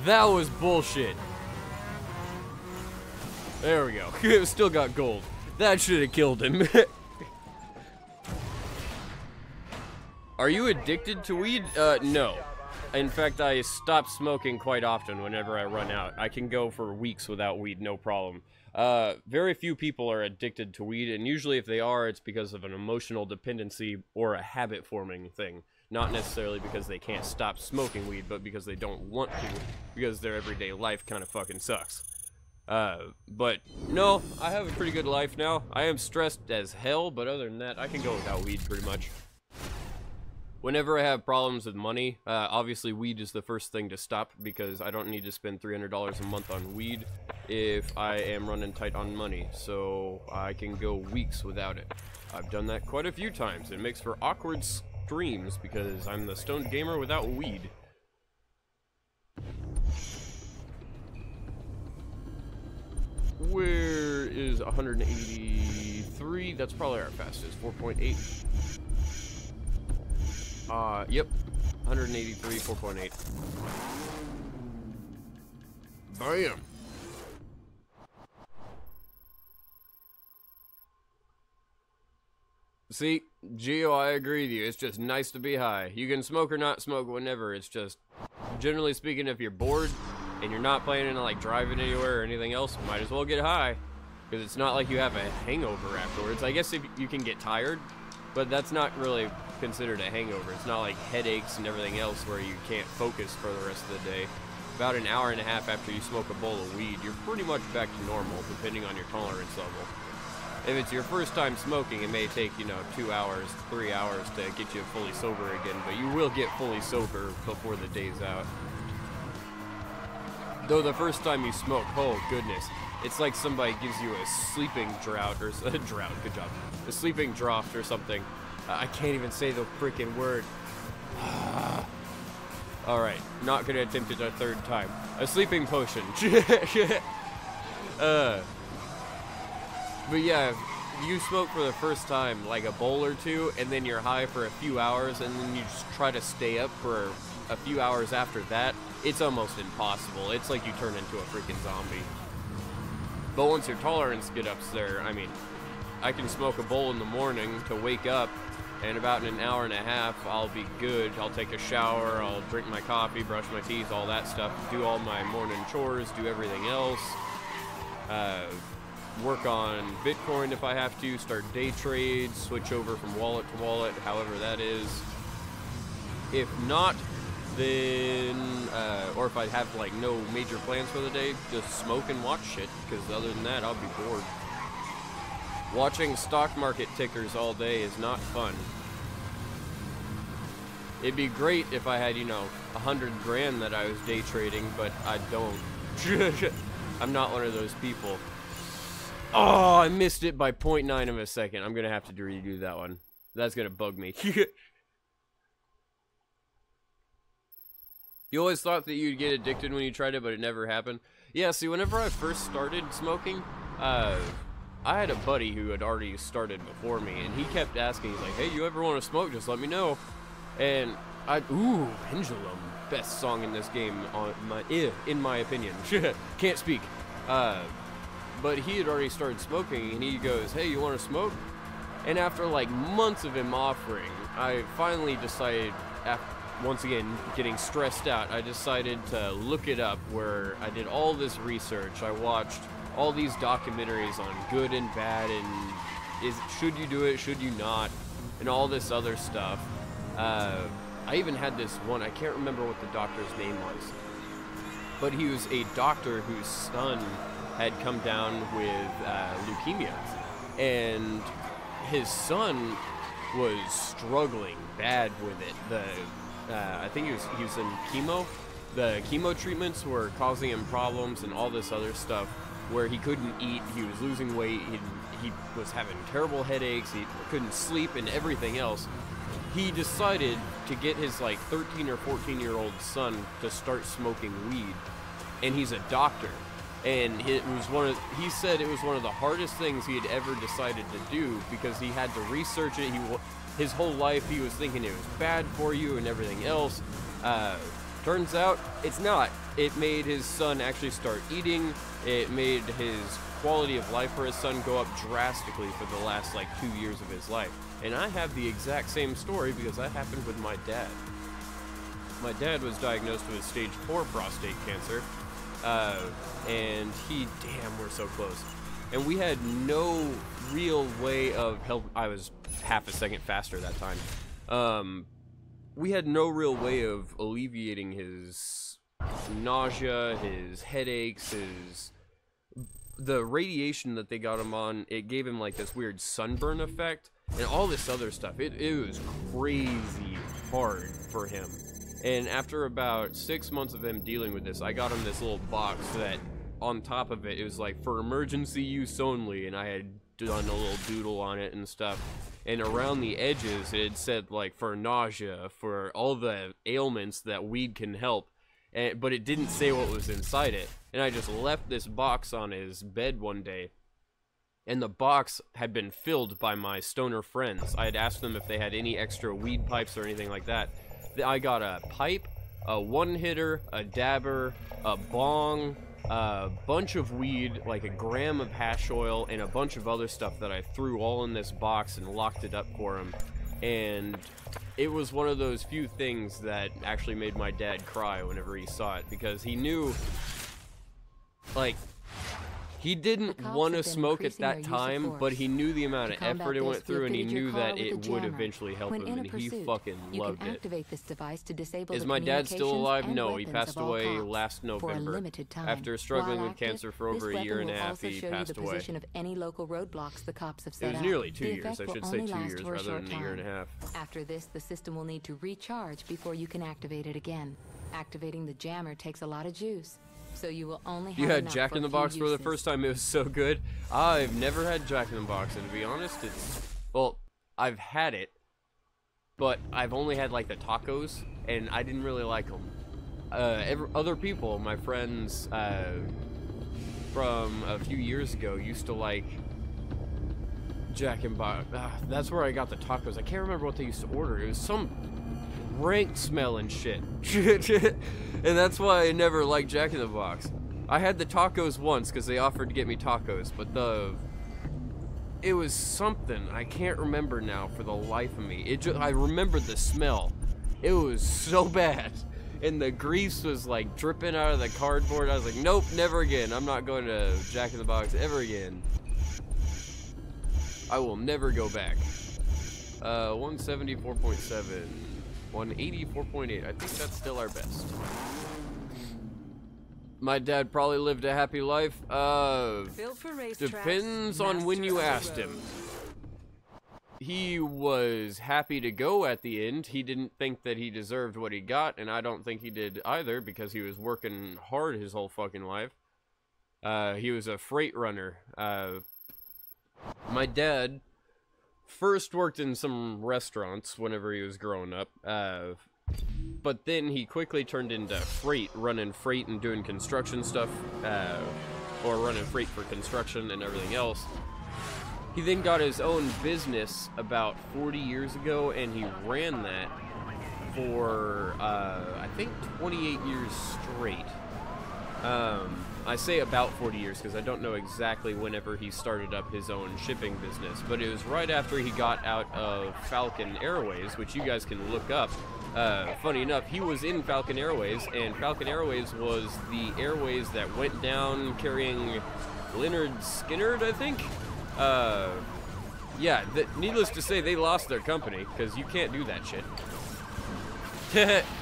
That was bullshit. There we go. Still got gold. That should have killed him. Are you addicted to weed? No. In fact, I stop smoking quite often whenever I run out. I can go for weeks without weed, no problem. Very few people are addicted to weed, and usually if they are, it's because of an emotional dependency or a habit-forming thing. Not necessarily because they can't stop smoking weed, but because they don't want to, because their everyday life kind of fucking sucks. But no, I have a pretty good life now. I am stressed as hell, but other than that, I can go without weed pretty much. Whenever I have problems with money, obviously weed is the first thing to stop because I don't need to spend $300 a month on weed if I am running tight on money, so I can go weeks without it. I've done that quite a few times. It makes for awkward streams because I'm the stoned gamer without weed. Where is 183? That's probably our fastest. 4.8. Yep. 183, 4.8. Bam! See, Geo, I agree with you. It's just nice to be high. You can smoke or not smoke whenever. It's just, generally speaking, if you're bored and you're not planning on like driving anywhere or anything else, might as well get high. Because it's not like you have a hangover afterwards. I guess if you can get tired, but that's not really considered a hangover. It's not like headaches and everything else where you can't focus for the rest of the day. About an hour and a half after you smoke a bowl of weed, you're pretty much back to normal, depending on your tolerance level. If it's your first time smoking, it may take, 2 hours, 3 hours to get you fully sober again, but you will get fully sober before the day's out. Though the first time you smoke, oh goodness, it's like somebody gives you a sleeping drought, or a drought, good job, a sleeping draught or something. I can't even say the freaking word. Alright, not gonna attempt it a third time. A sleeping potion. But yeah, if you smoke for the first time, like a bowl or two, and then you're high for a few hours, and then you just try to stay up for a few hours after that, it's almost impossible. It's like you turn into a freaking zombie. But once your tolerance gets up there, I mean, I can smoke a bowl in the morning to wake up, and about in an hour and a half, I'll be good. I'll take a shower, I'll drink my coffee, brush my teeth, all that stuff, do all my morning chores, do everything else, work on Bitcoin if I have to, start day trades, switch over from wallet to wallet, however that is. If not, then, or if I have like no major plans for the day, just smoke and watch shit, because other than that, I'll be bored. Watching stock market tickers all day is not fun. It'd be great if I had, 100 grand that I was day trading, but I don't. I'm not one of those people. Oh, I missed it by 0.9 of a second. I'm gonna have to redo that one. That's gonna bug me. You always thought that you'd get addicted when you tried it, but it never happened. Yeah, see, whenever I first started smoking, I had a buddy who had already started before me, and he kept asking, he's like, hey, you ever want to smoke, just let me know. And ooh, Pendulum, best song in this game, in my opinion. Can't speak. But he had already started smoking, and he goes, hey, you want to smoke? And after like months of him offering, I finally decided, once again, getting stressed out, I decided to look it up, where I did all this research. I watched all these documentaries on good and bad, and should you do it, should you not, and all this other stuff. I even had this one, I can't remember what the doctor's name was, but he was a doctor whose son had come down with leukemia, and his son was struggling bad with it. I think he was in chemo. The chemo treatments were causing him problems and all this other stuff where he couldn't eat, he was losing weight, he was having terrible headaches, he couldn't sleep and everything else. He decided to get his like 13 or 14-year-old son to start smoking weed, and he's a doctor. And he said it was one of the hardest things he had ever decided to do because he had to research it. His whole life he was thinking it was bad for you and everything else. Turns out it's not. It made his son actually start eating. It made his quality of life for his son go up drastically for the last like 2 years of his life. And I have the exact same story because that happened with my dad. My dad was diagnosed with stage 4 prostate cancer. And damn, we're so close. And we had no real way of help. I was half a second faster that time. We had no real way of alleviating his nausea, his headaches, the radiation that they got him on. It gave him like this weird sunburn effect and all this other stuff. It was crazy hard for him. And after about 6 months of him dealing with this, I got him this little box that on top of it, it was like for emergency use only, and I had done a little doodle on it and stuff. And around the edges, it had said like for nausea, for all the ailments that weed can help, but it didn't say what was inside it. And I just left this box on his bed one day, and the box had been filled by my stoner friends. I had asked them if they had any extra weed pipes or anything like that. I got a pipe, a one-hitter, a dabber, a bong, a bunch of weed, like a gram of hash oil, and a bunch of other stuff that I threw all in this box and locked it up for him. And it was one of those few things that actually made my dad cry whenever he saw it, because he knew, like, he didn't want to smoke at that time, but he knew the amount of effort it went through, and he knew that it would eventually help him, and he fucking loved it. Is my dad still alive? No, he passed away last November. After struggling with cancer for over a year and a half, he passed away. It was nearly 2 years. I should say 2 years rather than a year and a half. After this, the system will need to recharge before you can activate it again. Activating the jammer takes a lot of juice. So you will only have. You had Jack in the Box for the first time. It was so good. I've never had Jack in the Box, and to be honest, well, I've had it, but I've only had like the tacos, and I didn't really like them. Other people, my friends from a few years ago, used to like Jack in the Box. That's where I got the tacos. I can't remember what they used to order. It was some rank smell and shit. And that's why I never liked Jack in the Box. I had the tacos once because they offered to get me tacos, but it was something I can't remember now for the life of me. I remembered the smell. It was so bad, and the grease was like dripping out of the cardboard. I was like, nope, never again. I'm not going to Jack in the Box ever again. I will never go back. 174.7. 184.8. I think that's still our best. My dad probably lived a happy life. Depends on when you asked him. He was happy to go at the end. He didn't think that he deserved what he got, and I don't think he did either, because he was working hard his whole fucking life. He was a freight runner. My dad first worked in some restaurants whenever he was growing up, but then he quickly turned into freight, running freight and doing construction stuff, or running freight for construction and everything else. He then got his own business about 40 years ago, and he ran that for, I think 28 years straight. I say about 40 years because I don't know exactly whenever he started up his own shipping business, but it was right after he got out of Falcon Airways, which you guys can look up. Funny enough, he was in Falcon Airways, and Falcon Airways was the airways that went down carrying Leonard Skinner, I think? Yeah, needless to say, they lost their company, because you can't do that shit.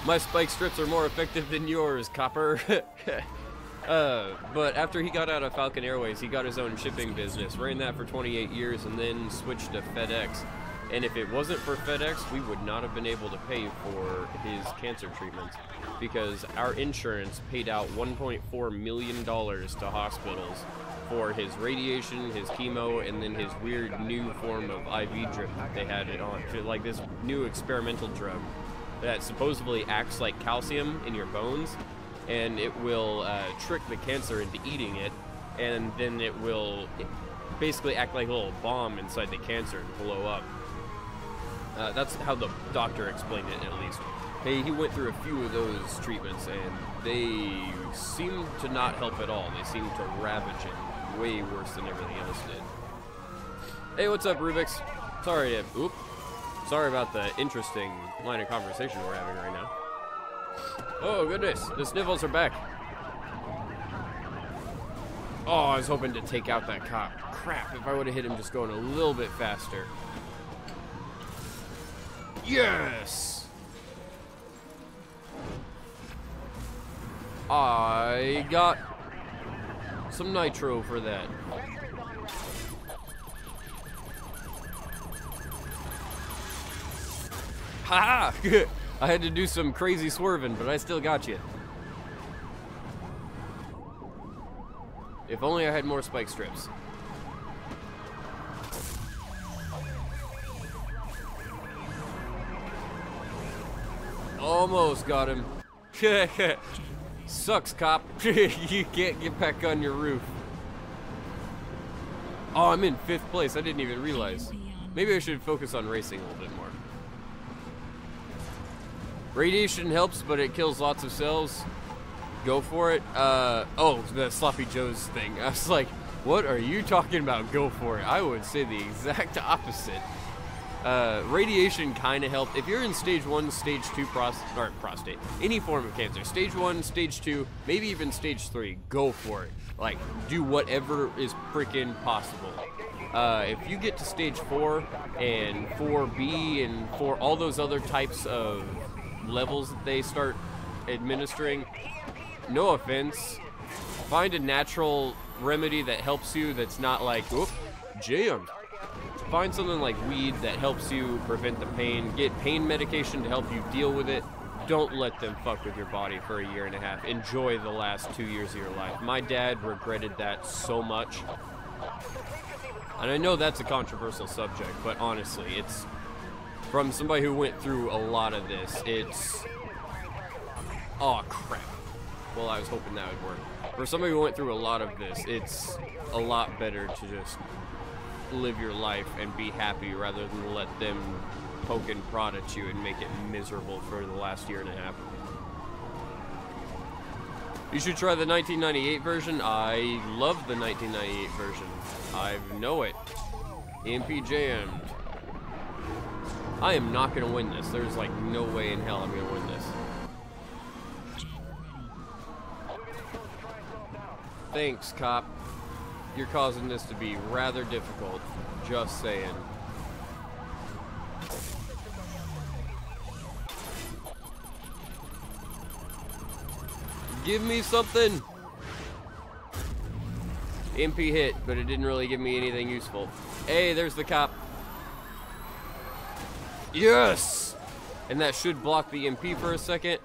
My spike strips are more effective than yours, copper. But after he got out of Falcon Airways, he got his own shipping business, ran that for 28 years, and then switched to FedEx. And if it wasn't for FedEx, we would not have been able to pay for his cancer treatments, because our insurance paid out $1.4 million to hospitals for his radiation, his chemo, and then his weird new form of IV drip that they had it on, like this new experimental drug that supposedly acts like calcium in your bones, and it will trick the cancer into eating it, and then it will basically act like a little bomb inside the cancer and blow up. That's how the doctor explained it, at least. He went through a few of those treatments, and they seemed to not help at all. They seemed to ravage it way worse than everything else did. Hey, what's up, Rubik's? Sorry about the interesting line of conversation we're having right now. Oh, goodness. The Sniffles are back. Oh, I was hoping to take out that cop. Crap, if I would have hit him just going a little bit faster. Yes! I got some nitro for that. Haha! I had to do some crazy swerving, but I still got you. If only I had more spike strips. Almost got him. Sucks, cop. You can't get back on your roof. Oh, I'm in 5th place. I didn't even realize. Maybe I should focus on racing a little bit more. Radiation helps, but it kills lots of cells. Go for it. Oh, the Sloppy Joe's thing. I was like, what are you talking about? Go for it. I would say the exact opposite. Radiation kind of helped. If you're in stage 1, stage 2 prostate, any form of cancer, stage 1, stage 2, maybe even stage 3, go for it. Like, do whatever is freaking possible. If you get to stage 4 and 4B and for all those other types of levels that they start administering, no offense, find a natural remedy that helps you that's not like, whoop, jammed. Find something like weed that helps you prevent the pain. Get pain medication to help you deal with it. Don't let them fuck with your body for a year and a half. Enjoy the last 2 years of your life. My dad regretted that so much. And I know that's a controversial subject, but honestly, it's from somebody who went through a lot of this. It's... oh, crap. Well, I was hoping that would work. For somebody who went through a lot of this, it's a lot better to just live your life and be happy rather than let them poke and prod at you and make it miserable for the last year and a half. You should try the 1998 version. I love the 1998 version. I know it. EMP jammed. I am not gonna win this. There's like no way in hell I'm gonna win this. Thanks, cop. You're causing this to be rather difficult. Just saying. Give me something! MP hit, but it didn't really give me anything useful. Hey, there's the cop. Yes! And that should block the MP for a second.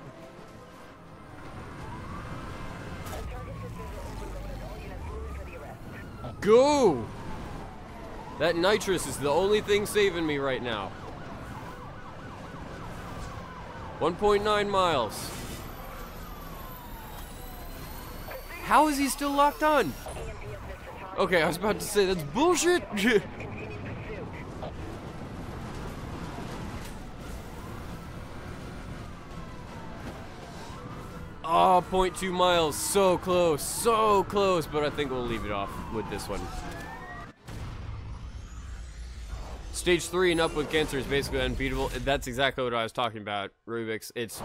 Go! That nitrous is the only thing saving me right now. 1.9 miles. How is he still locked on? Okay, I was about to say that's bullshit. Oh, 0.2 miles, so close, but I think we'll leave it off with this one. Stage 3 and up with cancer is basically unbeatable. That's exactly what I was talking about, Rubik's. It's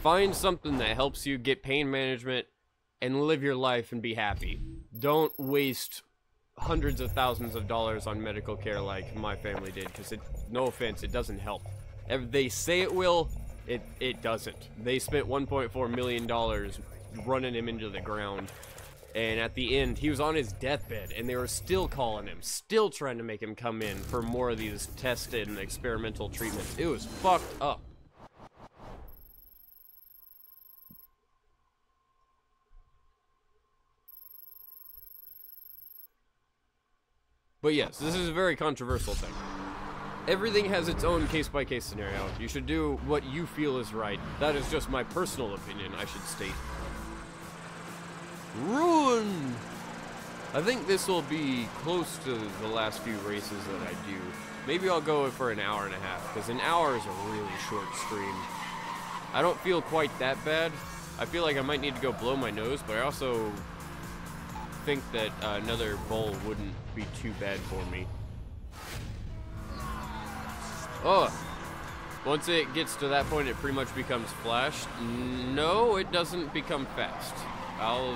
find something that helps you get pain management and live your life and be happy. Don't waste hundreds of thousands of dollars on medical care like my family did, because no offense, it doesn't help. They say it will, it doesn't. They spent $1.4 million running him into the ground. And at the end, he was on his deathbed, and they were still calling him, still trying to make him come in for more of these tested and experimental treatments. It was fucked up. But yes, this is a very controversial thing. Everything has its own case-by-case scenario. You should do what you feel is right. That is just my personal opinion, I should state. Ruin! I think this will be close to the last few races that I do. Maybe I'll go for an hour and a half, because an hour is a really short stream. I don't feel quite that bad. I feel like I might need to go blow my nose, but I also think that another bowl wouldn't be too bad for me. Oh, once it gets to that point, it pretty much becomes flash. No, it doesn't become fast. I'll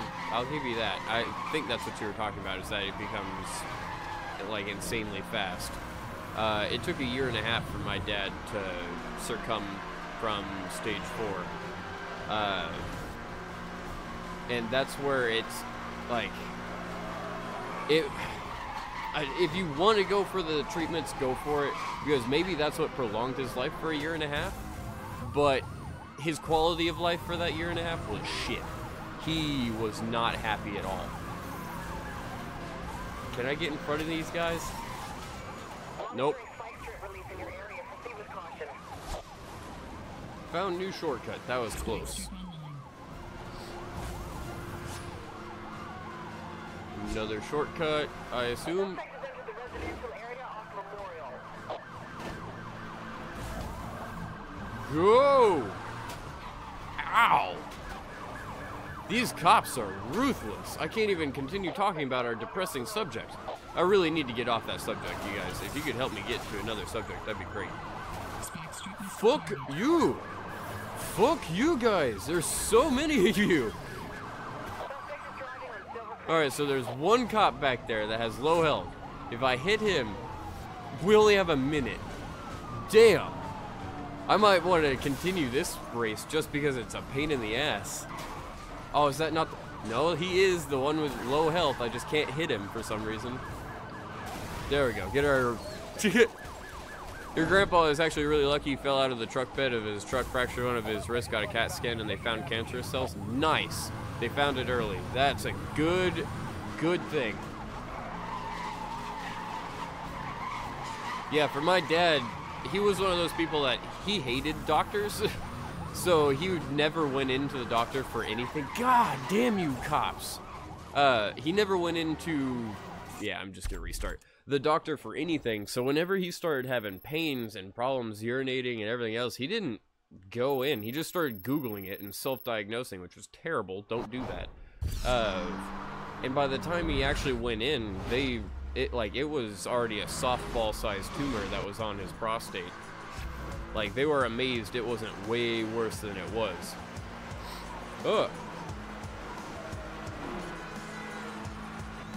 give you that. I think that's what you were talking about, is that it becomes like insanely fast. It took a year and a half for my dad to succumb from stage 4. And that's where it's like, if you want to go for the treatments, go for it, because maybe that's what prolonged his life for a year and a half, but his quality of life for that year and a half was shit. He was not happy at all. Can I get in front of these guys? Nope. Found new shortcut. That was close. Another shortcut, I assume. Go! Ow! These cops are ruthless. I can't even continue talking about our depressing subject. I really need to get off that subject, you guys. If you could help me get to another subject, that'd be great. Fuck you! Fuck you guys! There's so many of you! Alright, so there's one cop back there that has low health. If I hit him, we only have a minute. Damn! I might want to continue this race just because it's a pain in the ass. Oh, is that not the... No, he is the one with low health. I just can't hit him for some reason. There we go. Get our... Your grandpa is actually really lucky. He fell out of the truck bed of his truck, fractured one of his wrists, got a CAT scan, and they found cancerous cells. Nice. They found it early. That's a good thing. Yeah, for my dad, he was one of those people that he hated doctors. So he never went into the doctor for anything. God damn you cops. He never went into... Yeah, I'm just gonna restart. The doctor for anything. So whenever he started having pains and problems urinating and everything else, he didn't go in. He just started Googling it and self-diagnosing, which was terrible. Don't do that. And by the time he actually went in, it was already a softball-sized tumor that was on his prostate. Like, they were amazed it wasn't way worse than it was. Ugh.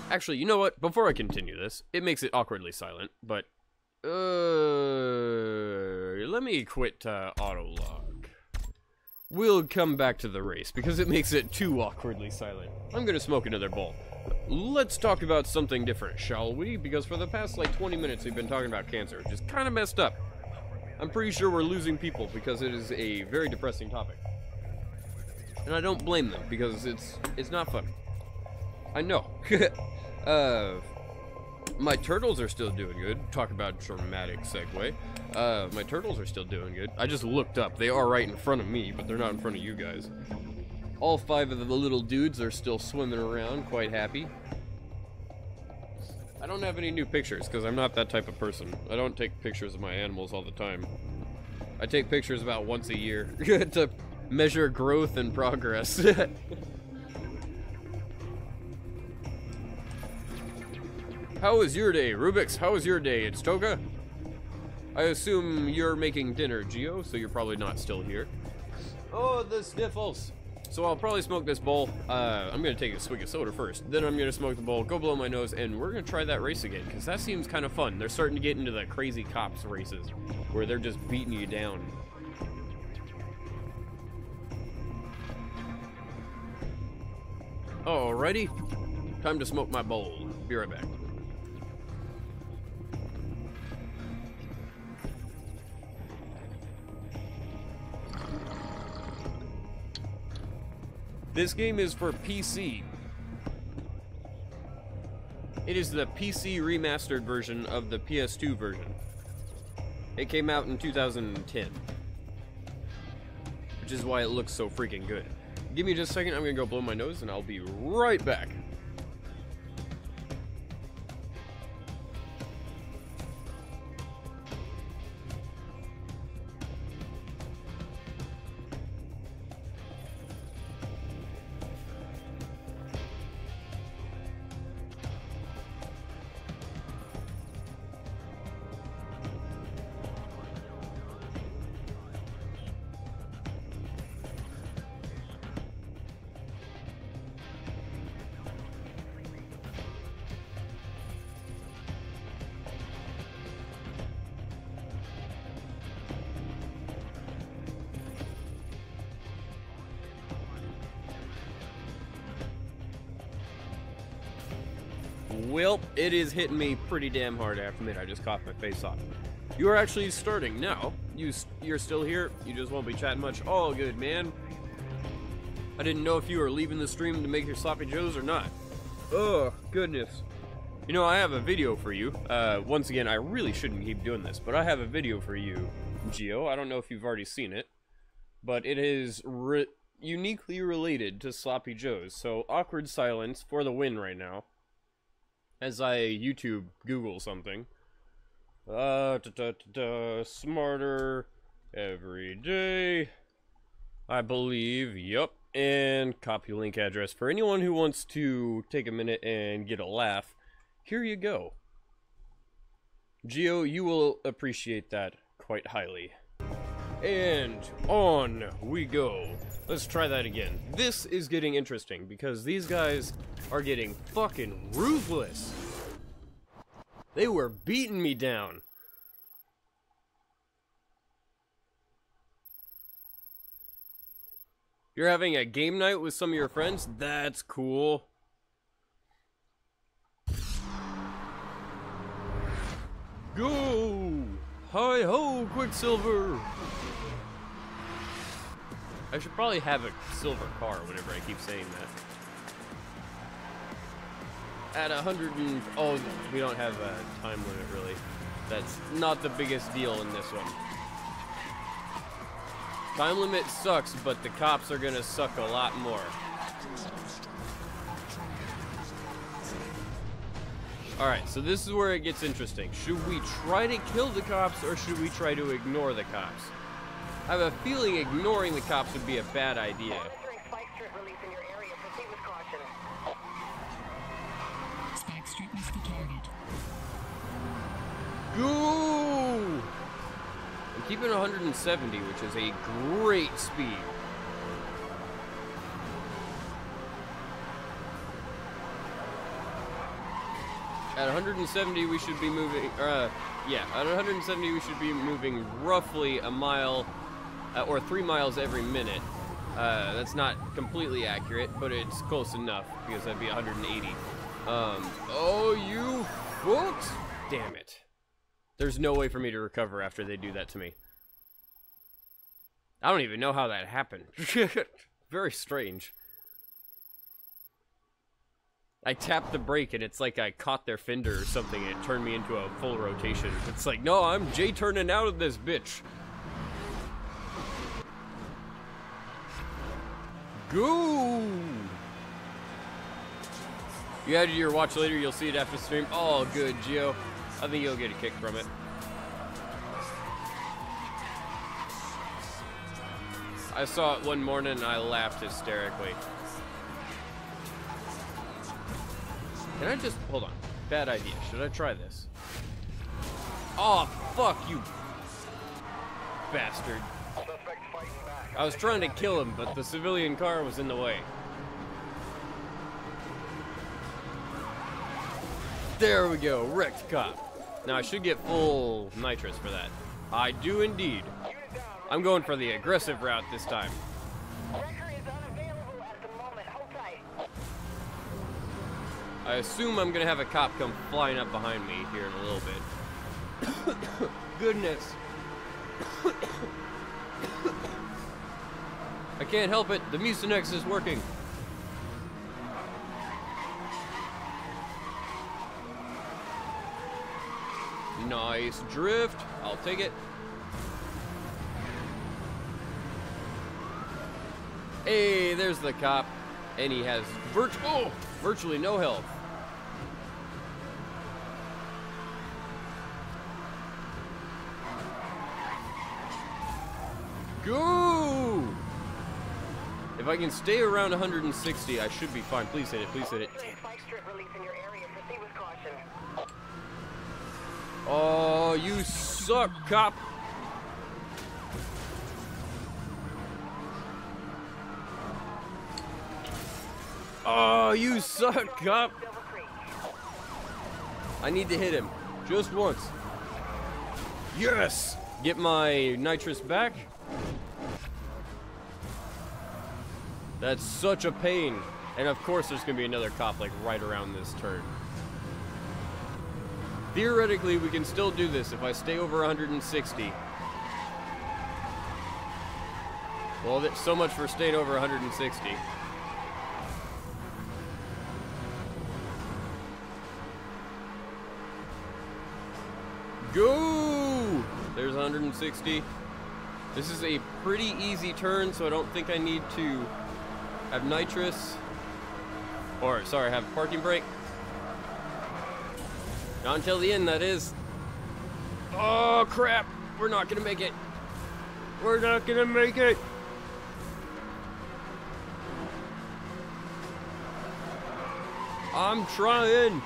Actually, you know what? Before I continue this, it makes it awkwardly silent, but... let me quit auto-log. We'll come back to the race, because it makes it too awkwardly silent. I'm gonna smoke another bowl. Let's talk about something different, shall we? Because for the past, like, 20 minutes we've been talking about cancer, which is kind of messed up. I'm pretty sure we're losing people because it is a very depressing topic. And I don't blame them, because it's not fun. I know. My turtles are still doing good. Talk about dramatic segue. My turtles are still doing good. I just looked up. They are right in front of me, but they're not in front of you guys. All 5 of the little dudes are still swimming around, quite happy. I don't have any new pictures, because I'm not that type of person. I don't take pictures of my animals all the time. I take pictures about once a year to measure growth and progress. How was your day, Rubix? How was your day? It's Toga. I assume you're making dinner, Geo, so you're probably not still here. Oh, the Sniffles. So I'll probably smoke this bowl. I'm gonna take a swig of soda first. Then I'm gonna smoke the bowl, go blow my nose, and we're gonna try that race again, because that seems kind of fun. They're starting to get into the crazy cops races, where they're just beating you down. Alrighty. Time to smoke my bowl. Be right back. This game is for PC. It is the PC remastered version of the PS2 version. It came out in 2010. Which is why it looks so freaking good. Give me just a second, I'm gonna go blow my nose and I'll be right back. Well, it is hitting me pretty damn hard, I have to admit. I just coughed my face off. You are actually starting now. You're still here. You just won't be chatting much. All good, man. I didn't know if you were leaving the stream to make your sloppy joes or not. Oh, goodness. You know, I have a video for you. Once again, I really shouldn't keep doing this, but I have a video for you, Geo. I don't know if you've already seen it, but it is uniquely related to sloppy joes. So, awkward silence for the win right now. As I YouTube Google something. Smarter every day. I believe, yep. And copy link address. For anyone who wants to take a minute and get a laugh, here you go. Geo, you will appreciate that quite highly. And on we go. Let's try that again. This is getting interesting because these guys are getting fucking ruthless. They were beating me down. You're having a game night with some of your friends? That's cool. Go! Hi-ho, Quicksilver! I should probably have a silver car whenever I keep saying that. At 100 and... Oh, we don't have a time limit, really. That's not the biggest deal in this one. Time limit sucks, but the cops are gonna suck a lot more. Alright, so this is where it gets interesting. Should we try to kill the cops, or should we try to ignore the cops? I have a feeling ignoring the cops would be a bad idea. Spike strip is the target. Go! I'm keeping 170, which is a great speed. At 170, we should be moving, yeah, at 170, we should be moving roughly a mile, or 3 miles every minute. That's not completely accurate, but it's close enough, because that'd be 180. Oh, you folks! Damn it. There's no way for me to recover after they do that to me. I don't even know how that happened. Very strange. I tapped the brake and it's like I caught their fender or something and it turned me into a full rotation. It's like, no, I'm J-turning out of this bitch. Go! You added your watch later, you'll see it after the stream. Oh, good, Geo. I think you'll get a kick from it. I saw it one morning and I laughed hysterically. Can I just, hold on, bad idea. Should I try this? Oh, fuck you, bastard. I was trying to kill him, but the civilian car was in the way. There we go, wrecked cop. Now I should get full nitrous for that. I do indeed. I'm going for the aggressive route this time. I assume I'm gonna have a cop come flying up behind me here in a little bit. Goodness. I can't help it. The Mucinex is working. Nice drift. I'll take it. Hey, there's the cop. And he has virtually no health. Go! If I can stay around 160, I should be fine. Please hit it. Please hit it. Oh, you suck, cop. Oh, you suck, cop. I need to hit him. Just once. Yes! Get my nitrous back. That's such a pain. And of course there's gonna be another cop like right around this turn. Theoretically, we can still do this if I stay over 160. Well, that's so much for staying over 160. Go! There's 160. This is a pretty easy turn, so I don't think I need to have nitrous. Or, sorry, have parking brake. Not until the end, that is. Oh, crap. We're not gonna make it. We're not gonna make it. I'm trying.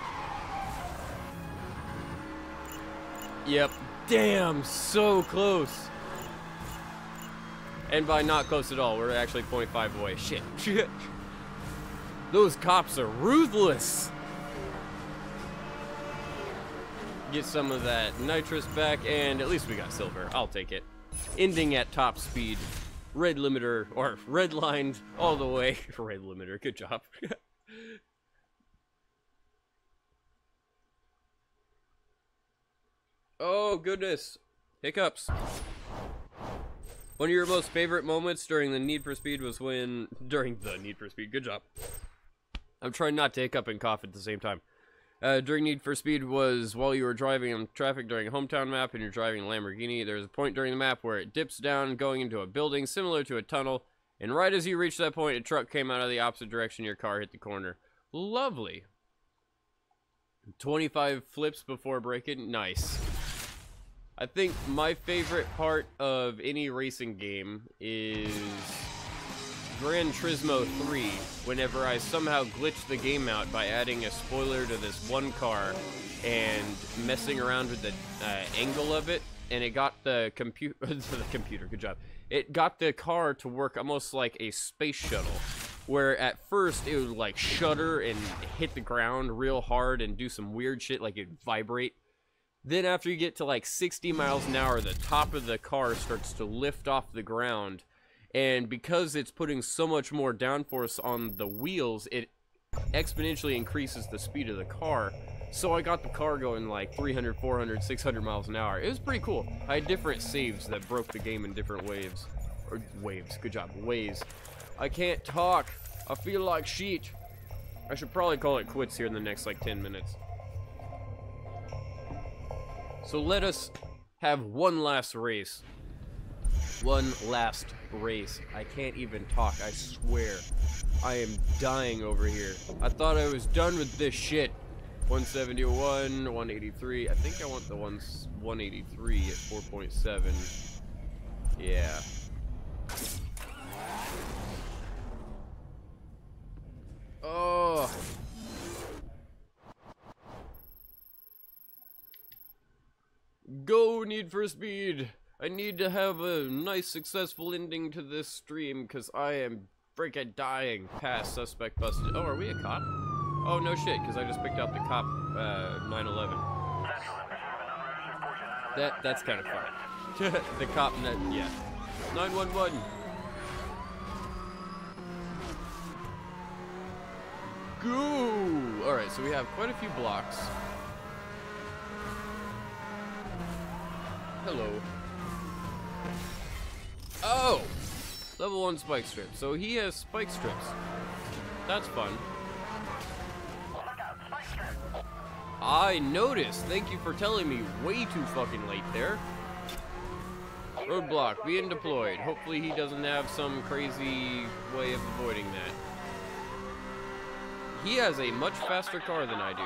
Yep. Damn, so close. And by not close at all, we're actually 0.5 away. Shit. Shit. Those cops are ruthless. Get some of that nitrous back, and at least we got silver. I'll take it. Ending at top speed. Red limiter, or red lined all the way. Red limiter, good job. Oh, goodness. Hiccups. One of your most favorite moments during the Need for Speed was when... During the Need for Speed, good job. I'm trying not to hiccup and cough at the same time. During Need for Speed was while you were driving on traffic during a hometown map and you're driving a Lamborghini. There's a point during the map where it dips down going into a building similar to a tunnel. And right as you reach that point, a truck came out of the opposite direction. Your car hit the corner. Lovely. 25 flips before braking. Nice. I think my favorite part of any racing game is Gran Turismo 3, whenever I somehow glitched the game out by adding a spoiler to this one car and messing around with the angle of it, and it got the computer, good job, it got the car to work almost like a space shuttle, where at first it would like shudder and hit the ground real hard and do some weird shit, like it'd vibrate. Then after you get to like 60 miles an hour, the top of the car starts to lift off the ground. And because it's putting so much more downforce on the wheels, it exponentially increases the speed of the car. So I got the car going like 300, 400, 600 miles an hour. It was pretty cool. I had different saves that broke the game in different waves. Or waves, good job, ways. I can't talk. I feel like shit. I should probably call it quits here in the next like 10 minutes. So let us have one last race. One last race. I can't even talk, I swear. I am dying over here. I thought I was done with this shit. 171, 183. I think I want the 183 at 4.7. Yeah. Oh. Go, Need for Speed! I need to have a nice, successful ending to this stream, because I am freaking dying. Pass, suspect busted. Oh, are we a cop? Oh, no shit, because I just picked out the cop, 911. That's kind of fun. The cop, yeah. 911! Go! Alright. Alright, so we have quite a few blocks. Hello. Oh! Level 1 spike strip. So he has spike strips. That's fun. I noticed. Thank you for telling me way too fucking late there. Roadblock being deployed. Hopefully he doesn't have some crazy way of avoiding that. He has a much faster car than I do.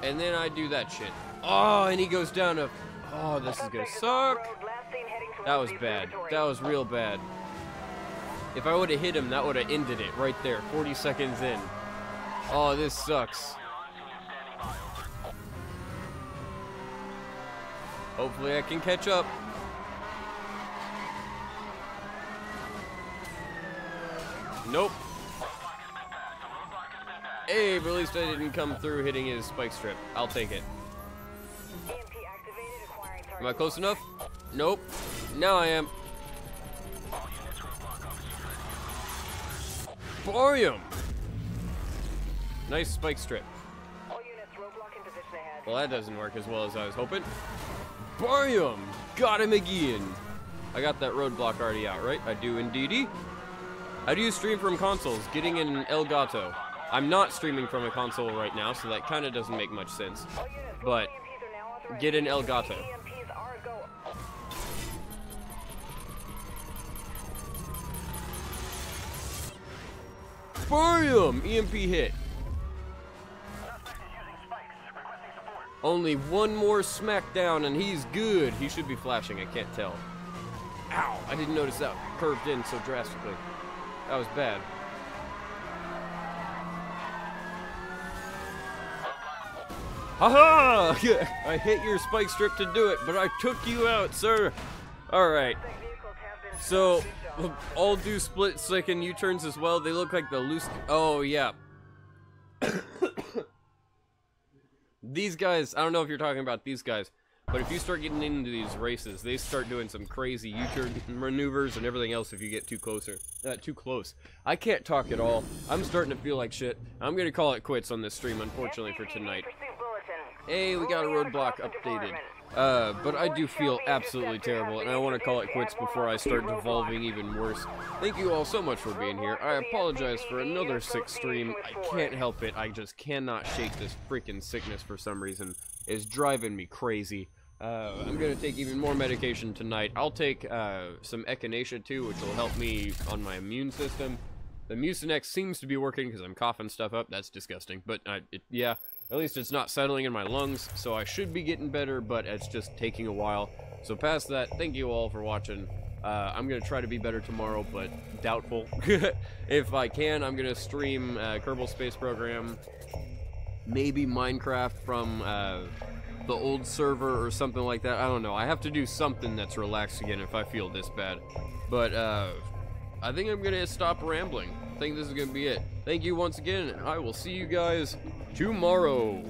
And then I do that shit. Oh, and he goes down a... Oh, this is gonna suck. That was bad. That was real bad. If I would have hit him, that would have ended it right there. 40 seconds in. Oh, this sucks. Hopefully I can catch up. Nope. Hey, but at least I didn't come through hitting his spike strip. I'll take it. Am I close enough? Nope. Now I am. Barium! Nice spike strip. Well, that doesn't work as well as I was hoping. Barium! Got him again! I got that roadblock already out, right? I do indeedy. How do you stream from consoles? Getting an Elgato. I'm not streaming from a console right now, so that kind of doesn't make much sense. But, get an Elgato. Barium! EMP hit. Only one more smackdown and he's good. He should be flashing, I can't tell. Ow! I didn't notice that curved in so drastically. That was bad. Haha! I hit your spike strip to do it, but I took you out, sir. Alright. So, all do split second U-turns as well. They look like the loose... Oh, yeah. These guys, I don't know if you're talking about these guys, but if you start getting into these races, they start doing some crazy U-turn maneuvers and everything else if you get too close. I can't talk at all. I'm starting to feel like shit. I'm gonna call it quits on this stream, unfortunately, for tonight. Hey, we got a roadblock updated. But I do feel absolutely terrible, and I want to call it quits before I start devolving even worse. Thank you all so much for being here. I apologize for another sick stream. I can't help it. I just cannot shake this freaking sickness for some reason. It's driving me crazy. I'm gonna take even more medication tonight. I'll take some echinacea too, which will help me on my immune system. The Mucinex seems to be working because I'm coughing stuff up. That's disgusting, but yeah. At least it's not settling in my lungs, so I should be getting better, but it's just taking a while. So past that, thank you all for watching. I'm going to try to be better tomorrow, but doubtful. If I can, I'm going to stream Kerbal Space Program, maybe Minecraft from the old server or something like that. I don't know. I have to do something that's relaxed again if I feel this bad. But I think I'm going to stop rambling. I think this is going to be it. Thank you once again, and I will see you guys tomorrow.